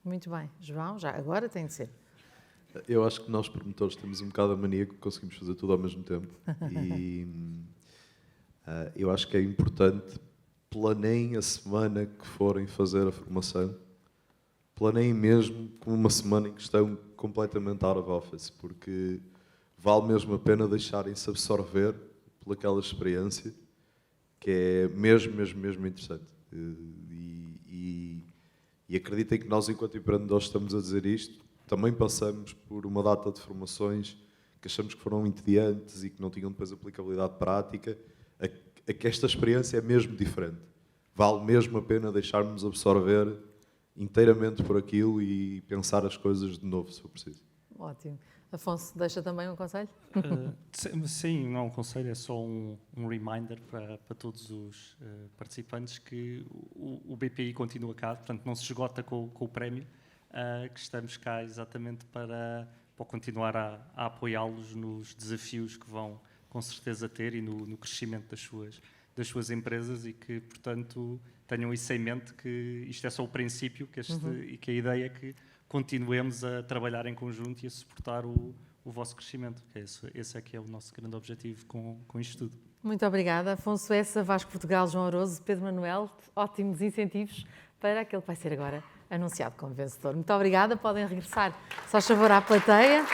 Muito bem. João, já agora tem de ser. Eu acho que nós, promotores, temos um bocado a mania que conseguimos fazer tudo ao mesmo tempo. E eu acho que é importante, planeiem a semana que forem fazer a formação, planeiem mesmo como uma semana em que estão completamente out of office, porque vale mesmo a pena deixarem-se absorver por aquela experiência que é mesmo interessante. E acreditem que nós, enquanto empreendedores, estamos a dizer isto, também passamos por uma data de formações que achamos que foram entediantes e que não tinham depois aplicabilidade prática, a que esta experiência é mesmo diferente. Vale mesmo a pena deixarmos absorver inteiramente por aquilo e pensar as coisas de novo, se for preciso. Ótimo. Afonso, deixa também um conselho? Sim, não é um conselho, é só um reminder para todos os participantes que o BPI continua cá, portanto não se esgota com o prémio, que estamos cá exatamente para continuar a apoiá-los nos desafios que vão com certeza ter e no crescimento das suas empresas, e que, portanto, tenham isso em mente, que isto é só o princípio, e que a ideia é que continuemos a trabalhar em conjunto e a suportar o vosso crescimento. Esse é que é o nosso grande objetivo com isto tudo. Muito obrigada. Afonso Essa, Vasco Portugal, João Aroso, Pedro Manuel, ótimos incentivos para aquele que vai ser agora anunciado como vencedor. Muito obrigada. Podem regressar, só favor, à plateia.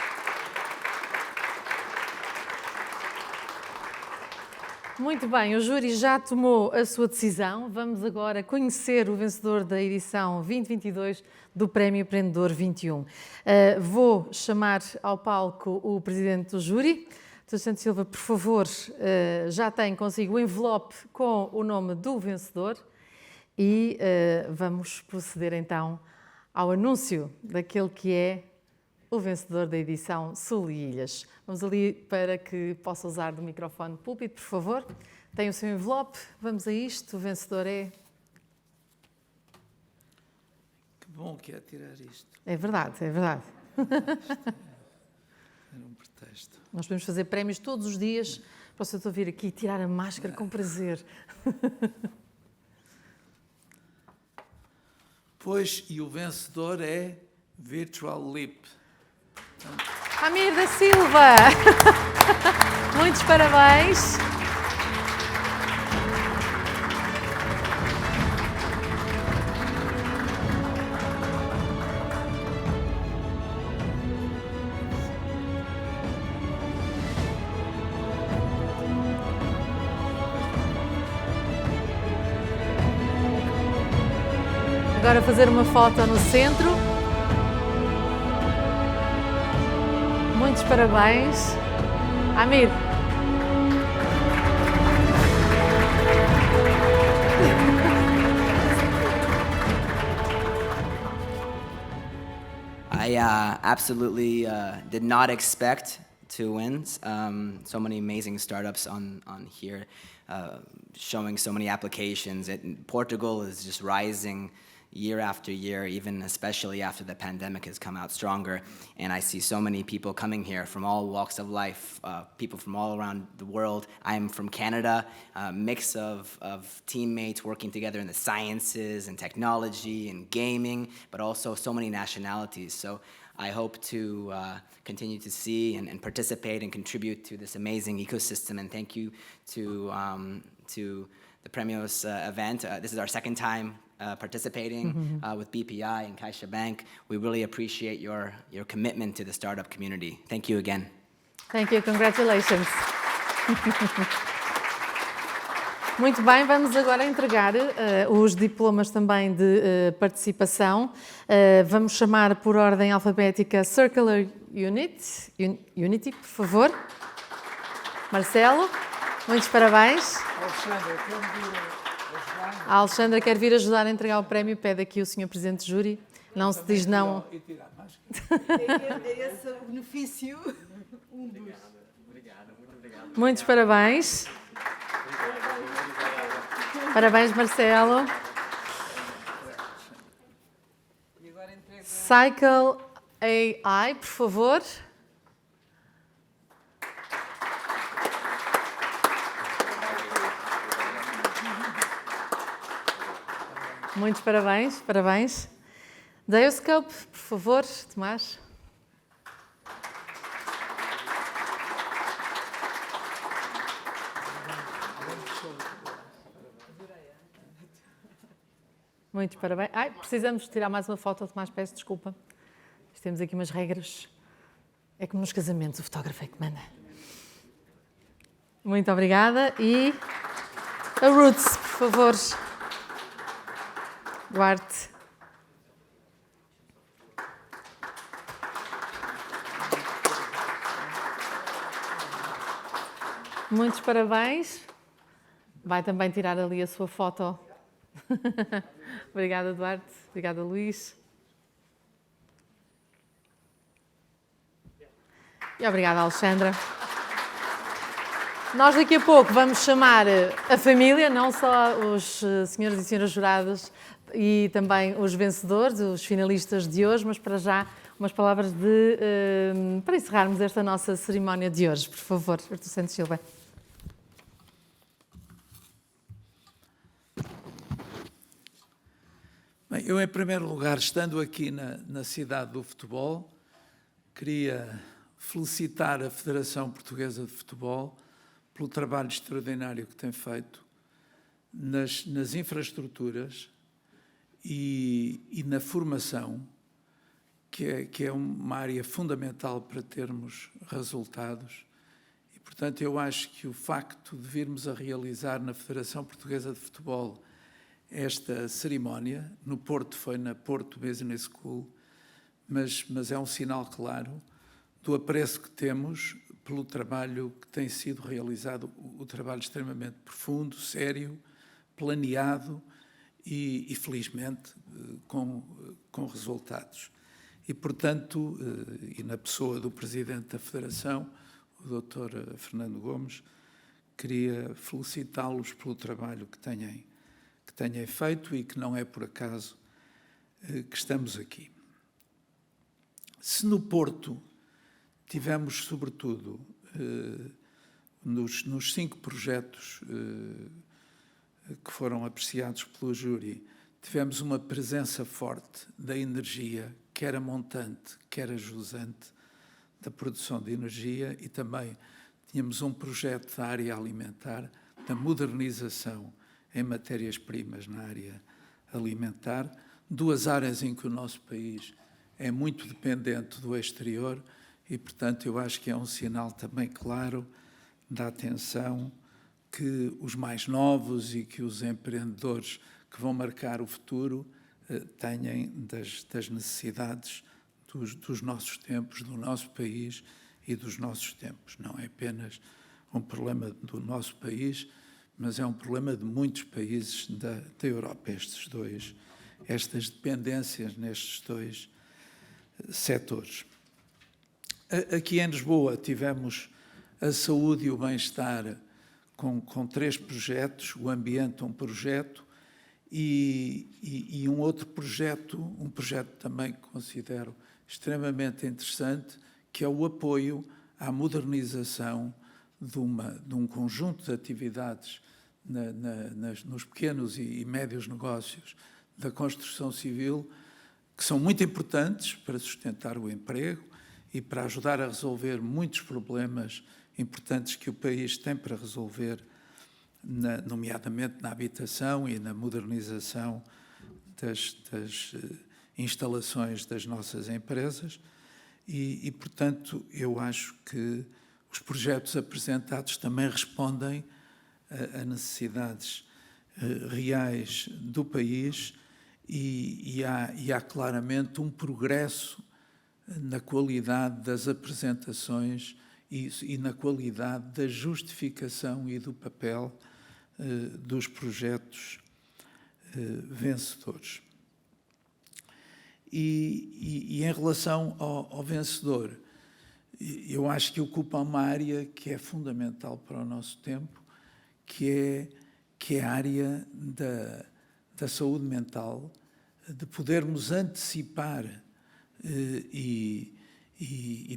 Muito bem, o júri já tomou a sua decisão. Vamos agora conhecer o vencedor da edição 2022 do Prémio Empreendedor 21. Vou chamar ao palco o presidente do júri. Dr. Santos Silva, por favor, já tem consigo o envelope com o nome do vencedor e vamos proceder então ao anúncio daquele que é o vencedor da edição Sul e Ilhas. Vamos ali para que possa usar do microfone púlpito, por favor. Tem o seu envelope, vamos a isto. O vencedor é... Que bom que é tirar isto. É verdade, é verdade. Era um pretexto. Nós podemos fazer prémios todos os dias para o senhor vir aqui e tirar a máscara com prazer. Pois, e o vencedor é Virtual Leap. Amir da Silva, muitos parabéns. Agora fazer uma foto no centro. Muitos parabéns. Amir. I absolutely did not expect to win. So many amazing startups on here, showing so many applications. Portugal is just rising year after year, even especially after the pandemic has come out stronger. And I see so many people coming here from all walks of life, people from all around the world. I'm from Canada, a mix of teammates working together in the sciences and technology and gaming, but also so many nationalities. So I hope to continue to see and participate and contribute to this amazing ecosystem. And thank you to the Premios event. This is our second time participating with BPI and CaixaBank. We really appreciate your commitment to the startup community. Thank you again. Thank you, congratulations. Muito bem, vamos agora entregar os diplomas também de participação. Vamos chamar por ordem alfabética Circular Unity, por favor. Marcelo, muitos parabéns. A Alexandra quer vir ajudar a entregar o prémio, pede aqui o Sr. Presidente de Júri. Não se diz não. É esse o benefício. Muitos parabéns. Parabéns, Marcelo. Cycle AI, por favor. Muitos parabéns, parabéns. Dioscope, por favor, Tomás. Muitos parabéns. Ai, precisamos tirar mais uma foto, Tomás, peço desculpa. Temos aqui umas regras. É como nos casamentos, o fotógrafo é que manda. Muito obrigada. E a Roots, por favor. Duarte. Muitos parabéns. Vai também tirar ali a sua foto. Obrigada, Duarte. Obrigada, Luís. E obrigada, Alexandra. Nós daqui a pouco vamos chamar a família, não só os senhores e senhoras jurados e também os vencedores, os finalistas de hoje, mas para já umas palavras para encerrarmos esta nossa cerimónia de hoje. Por favor, Artur Santos Silva. Bem, eu, em primeiro lugar, estando aqui na cidade do futebol, queria felicitar a Federação Portuguesa de Futebol pelo trabalho extraordinário que tem feito nas infraestruturas e na formação, que é uma área fundamental para termos resultados. E, portanto, eu acho que o facto de virmos a realizar na Federação Portuguesa de Futebol esta cerimónia, no Porto foi na Porto Business School, mas é um sinal claro do apreço que temos pelo trabalho que tem sido realizado, o trabalho extremamente profundo, sério, planeado e felizmente, com resultados. E, portanto, e na pessoa do Presidente da Federação, o Dr. Fernando Gomes, queria felicitá-los pelo trabalho que têm feito e que não é por acaso que estamos aqui. Se no Porto tivemos, sobretudo, nos 5 projetos que foram apreciados pelo júri, tivemos uma presença forte da energia, quer a montante, quer a jusante, da produção de energia, e também tínhamos um projeto da área alimentar, da modernização em matérias-primas na área alimentar, 2 áreas em que o nosso país é muito dependente do exterior e, portanto, eu acho que é um sinal também claro da atenção que os mais novos e que os empreendedores que vão marcar o futuro têm das necessidades dos nossos tempos, do nosso país e dos nossos tempos. Não é apenas um problema do nosso país, mas é um problema de muitos países da Europa, estas dependências nestes 2 setores. Aqui em Lisboa tivemos a saúde e o bem-estar com 3 projetos, o ambiente um projeto E um outro projeto, um projeto também que considero extremamente interessante, que é o apoio à modernização de um conjunto de atividades nos pequenos e médios negócios da construção civil, que são muito importantes para sustentar o emprego e para ajudar a resolver muitos problemas importantes que o país tem para resolver, nomeadamente na habitação e na modernização das instalações das nossas empresas. E, portanto, eu acho que os projetos apresentados também respondem a necessidades reais do país e há claramente um progresso na qualidade das apresentações e na qualidade da justificação e do papel dos projetos vencedores. E em relação ao vencedor, eu acho que ocupa uma área que é fundamental para o nosso tempo, que é a área da saúde mental, de podermos antecipar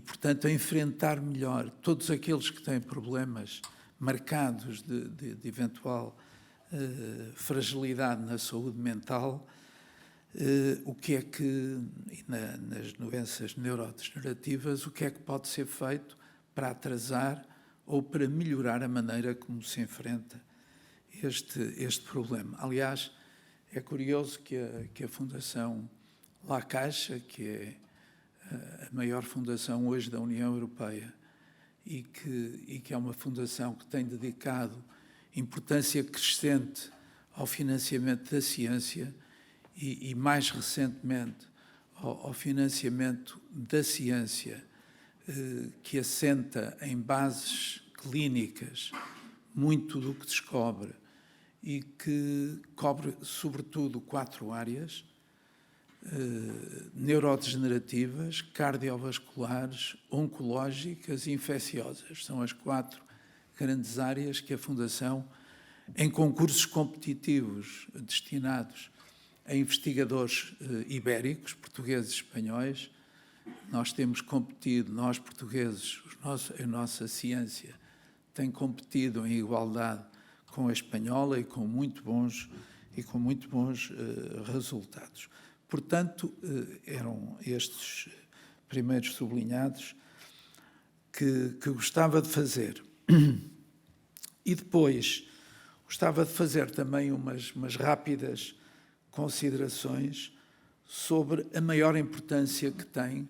portanto, enfrentar melhor todos aqueles que têm problemas marcados de eventual fragilidade na saúde mental, o que é que, nas doenças neurodegenerativas, o que é que pode ser feito para atrasar ou para melhorar a maneira como se enfrenta este problema. Aliás, é curioso que a Fundação La Caixa, que é a maior fundação hoje da União Europeia e que é uma fundação que tem dedicado importância crescente ao financiamento da ciência e mais recentemente, ao financiamento da ciência que assenta em bases clínicas muito do que descobre e que cobre, sobretudo, 4 áreas: neurodegenerativas, cardiovasculares, oncológicas e infecciosas. São as 4 grandes áreas que a Fundação, em concursos competitivos destinados a investigadores ibéricos, portugueses e espanhóis, nós temos competido, nós portugueses, a nossa ciência tem competido em igualdade com a espanhola e com muito bons resultados. Portanto, eram estes primeiros sublinhados que gostava de fazer. E depois gostava de fazer também umas rápidas considerações sobre a maior importância que tem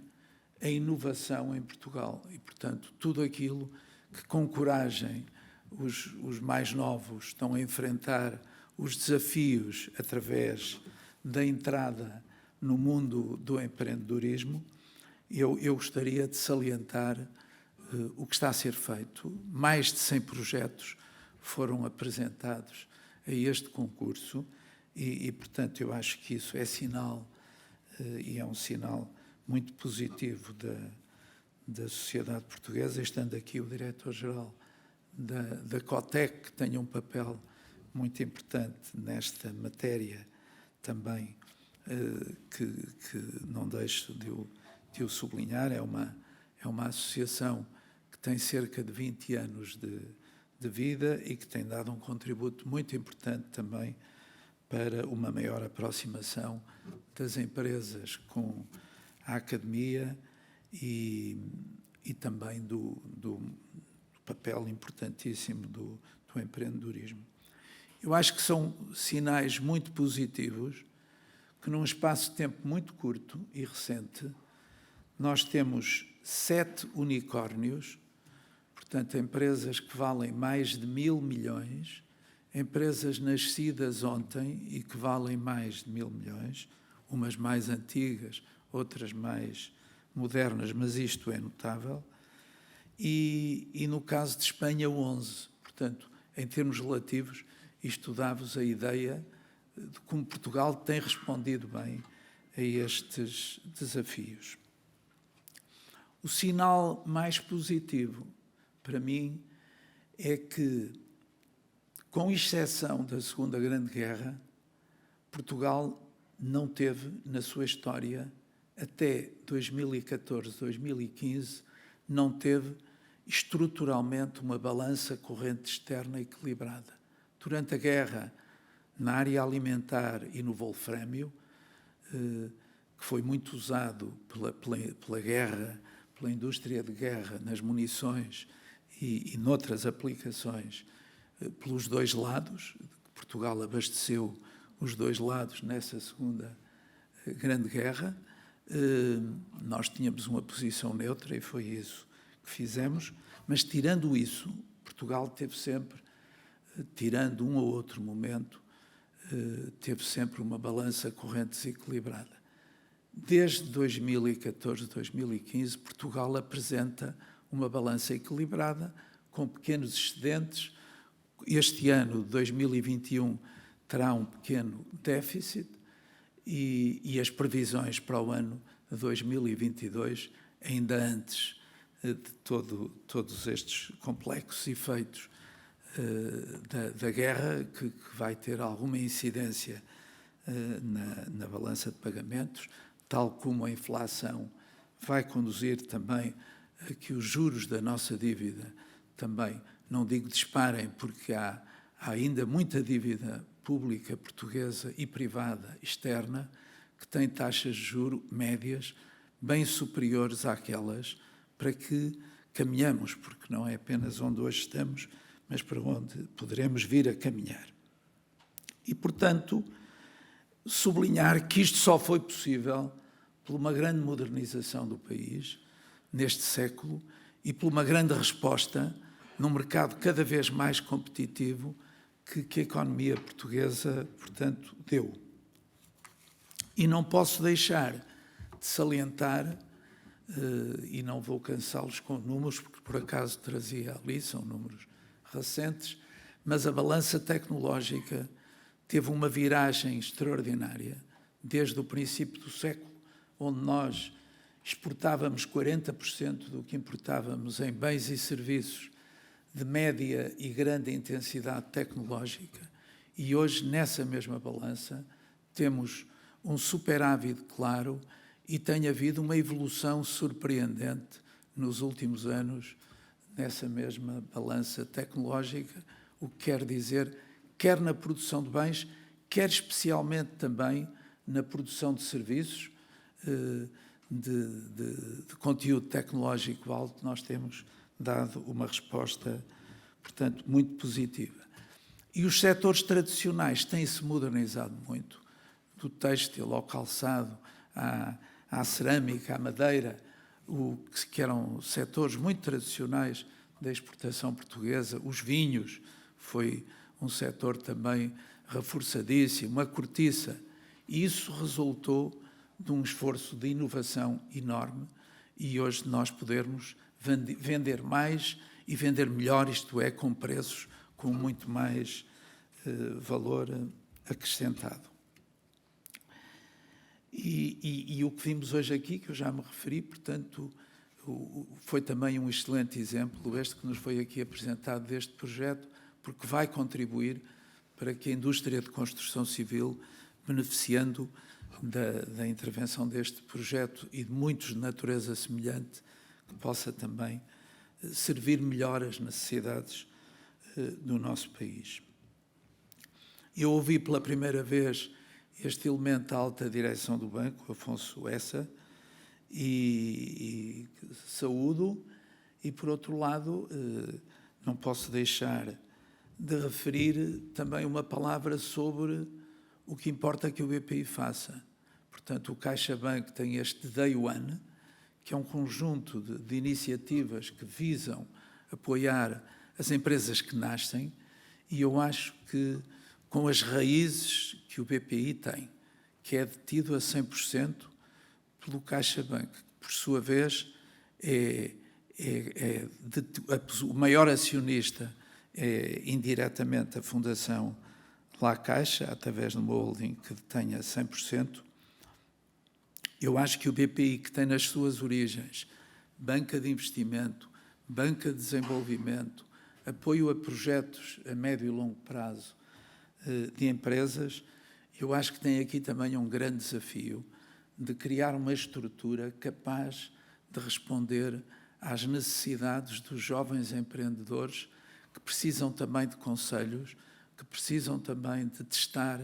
a inovação em Portugal e, portanto, tudo aquilo que com coragem os mais novos estão a enfrentar os desafios através da entrada no mundo do empreendedorismo. Eu gostaria de salientar o que está a ser feito. Mais de 100 projetos foram apresentados a este concurso e, portanto, eu acho que isso é sinal, e é um sinal muito positivo da sociedade portuguesa, estando aqui o diretor-geral da Cotec, que tem um papel muito importante nesta matéria também, que não deixo de o sublinhar. É uma associação que tem cerca de 20 anos de vida e que tem dado um contributo muito importante também para uma maior aproximação das empresas com a academia e também do papel importantíssimo do empreendedorismo. Eu acho que são sinais muito positivos que, num espaço de tempo muito curto e recente, nós temos 7 unicórnios, portanto, empresas que valem mais de 1.000 milhões, empresas nascidas ontem e que valem mais de 1.000 milhões, umas mais antigas, outras mais modernas, mas isto é notável. E no caso de Espanha, 11. Portanto, em termos relativos, isto dá-vos a ideia de como Portugal tem respondido bem a estes desafios. O sinal mais positivo, para mim, é que, com exceção da Segunda Grande Guerra, Portugal não teve, na sua história, até 2014, 2015, não teve estruturalmente uma balança corrente externa equilibrada. Durante a guerra, na área alimentar e no wolframio, que foi muito usado pela guerra, pela indústria de guerra, nas munições e noutras aplicações, pelos dois lados. Portugal abasteceu os dois lados nessa Segunda Grande Guerra. Nós tínhamos uma posição neutra e foi isso que fizemos, mas tirando isso, Portugal teve sempre, tirando um ou outro momento, teve sempre uma balança corrente desequilibrada. Desde 2014, 2015, Portugal apresenta uma balança equilibrada, com pequenos excedentes. Este ano, 2021, terá um pequeno déficit e as previsões para o ano 2022, ainda antes de todos estes complexos efeitos da guerra, que vai ter alguma incidência na balança de pagamentos, tal como a inflação vai conduzir também a que os juros da nossa dívida também, não digo disparem, porque há ainda muita dívida pública portuguesa e privada externa que tem taxas de juro médias bem superiores àquelas para que caminhamos, porque não é apenas onde hoje estamos, mas para onde poderemos vir a caminhar. E, portanto, sublinhar que isto só foi possível por uma grande modernização do país neste século e por uma grande resposta num mercado cada vez mais competitivo que a economia portuguesa, portanto, deu. E não posso deixar de salientar, e não vou cansá-los com números, porque por acaso trazia ali, são números recentes, mas a balança tecnológica teve uma viragem extraordinária desde o princípio do século, onde nós exportávamos 40% do que importávamos em bens e serviços de média e grande intensidade tecnológica, e hoje, nessa mesma balança, temos um superávit claro e tem havido uma evolução surpreendente nos últimos anos nessa mesma balança tecnológica, o que quer dizer, quer na produção de bens, quer especialmente também na produção de serviços, de conteúdo tecnológico alto, nós temos dado uma resposta, portanto, muito positiva. E os setores tradicionais têm-se modernizado muito, do têxtil ao calçado, à cerâmica, à madeira, que eram setores muito tradicionais da exportação portuguesa. Os vinhos foi um setor também reforçadíssimo, a cortiça. E isso resultou de um esforço de inovação enorme e hoje nós podermos vender mais e vender melhor, isto é, com preços com muito mais valor acrescentado. E o que vimos hoje aqui, que eu já me referi, portanto, foi também um excelente exemplo, este que nos foi aqui apresentado deste projeto, porque vai contribuir para que a indústria de construção civil, beneficiando da intervenção deste projeto e de muitos de natureza semelhante, que possa também servir melhor as necessidades do nosso país. Eu ouvi pela primeira vez este elemento da alta direção do banco, Afonso Essa, e saúdo, e por outro lado, não posso deixar de referir também uma palavra sobre o que importa que o BPI faça. Portanto, o CaixaBank tem este Day One, que é um conjunto de iniciativas que visam apoiar as empresas que nascem, e eu acho que com as raízes que o BPI tem, que é detido a 100% pelo CaixaBank, que por sua vez o maior acionista é indiretamente a Fundação La Caixa, através de uma holding que detenha 100%. Eu acho que o BPI, que tem nas suas origens banca de investimento, banca de desenvolvimento, apoio a projetos a médio e longo prazo de empresas, eu acho que tem aqui também um grande desafio de criar uma estrutura capaz de responder às necessidades dos jovens empreendedores que precisam também de conselhos, que precisam também de testar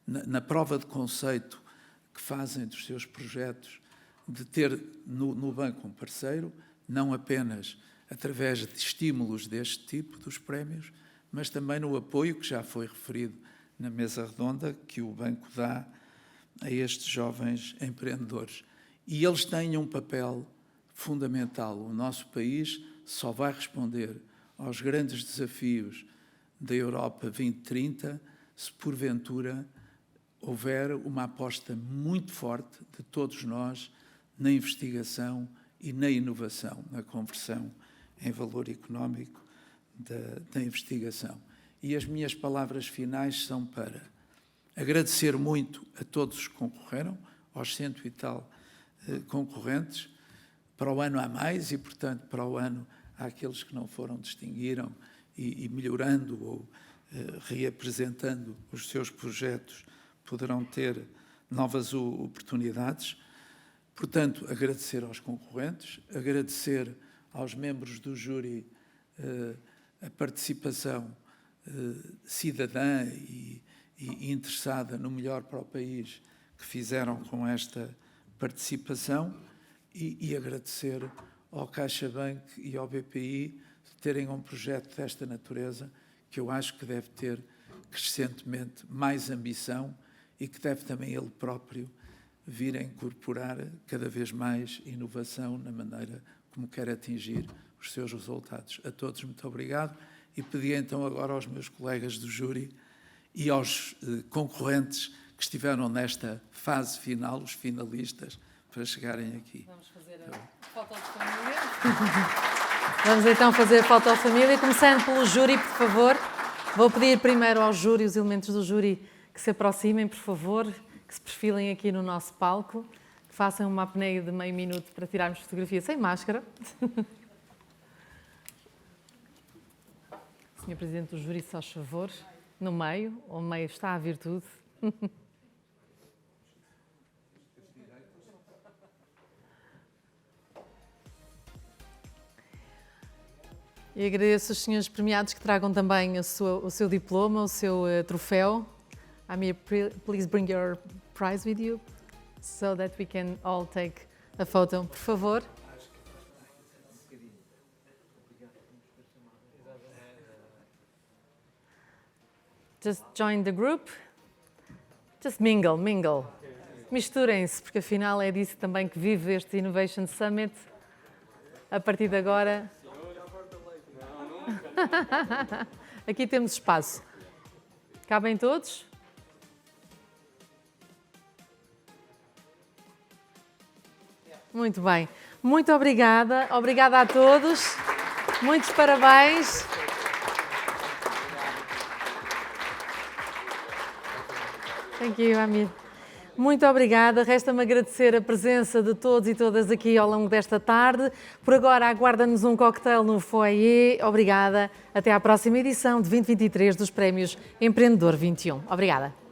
na prova de conceito que fazem dos seus projetos, de ter no banco um parceiro, não apenas através de estímulos deste tipo, dos prémios, mas também no apoio que já foi referido na mesa redonda, que o banco dá a estes jovens empreendedores. E eles têm um papel fundamental. O nosso país só vai responder aos grandes desafios da Europa 2030 se, porventura, houver uma aposta muito forte de todos nós na investigação e na inovação, na conversão em valor económico da investigação. E as minhas palavras finais são para agradecer muito a todos os que concorreram, aos 100 e tal concorrentes. Para o ano há mais e, portanto, para o ano há aqueles que não foram, distinguiram e melhorando ou reapresentando os seus projetos poderão ter novas oportunidades. Portanto, agradecer aos concorrentes, agradecer aos membros do júri a participação cidadã e interessada no melhor para o país que fizeram com esta participação e agradecer ao CaixaBank e ao BPI de terem um projeto desta natureza que eu acho que deve ter crescentemente mais ambição e que deve também ele próprio vir a incorporar cada vez mais inovação na maneira como quer atingir os seus resultados. A todos, muito obrigado. E pedi então agora aos meus colegas do júri e aos concorrentes que estiveram nesta fase final, os finalistas, para chegarem aqui. Vamos fazer a foto de família. Vamos então fazer a foto de família, começando pelo júri, por favor. Vou pedir primeiro ao júri, os elementos do júri, que se aproximem, por favor, que se perfilem aqui no nosso palco, que façam uma apneia de meio minuto para tirarmos fotografia sem máscara. Senhor Presidente do júri, se faz favor, no meio, o meio está a virtude. E agradeço aos senhores premiados que tragam também o seu diploma, o seu troféu. Amir, please bring your prize with you so that we can all take a photo, por favor. Just join the group. Just mingle, mingle. Misturem-se, porque afinal é disso também que vive este Innovation Summit. A partir de agora... Aqui temos espaço. Cabem todos? Muito bem. Muito obrigada. Obrigada a todos. Muitos parabéns. Thank you, Amir. Muito obrigada. Resta-me agradecer a presença de todos e todas aqui ao longo desta tarde. Por agora, aguarda-nos um cocktail no foyer. Obrigada. Até à próxima edição de 2023 dos Prémios Empreendedor 21. Obrigada.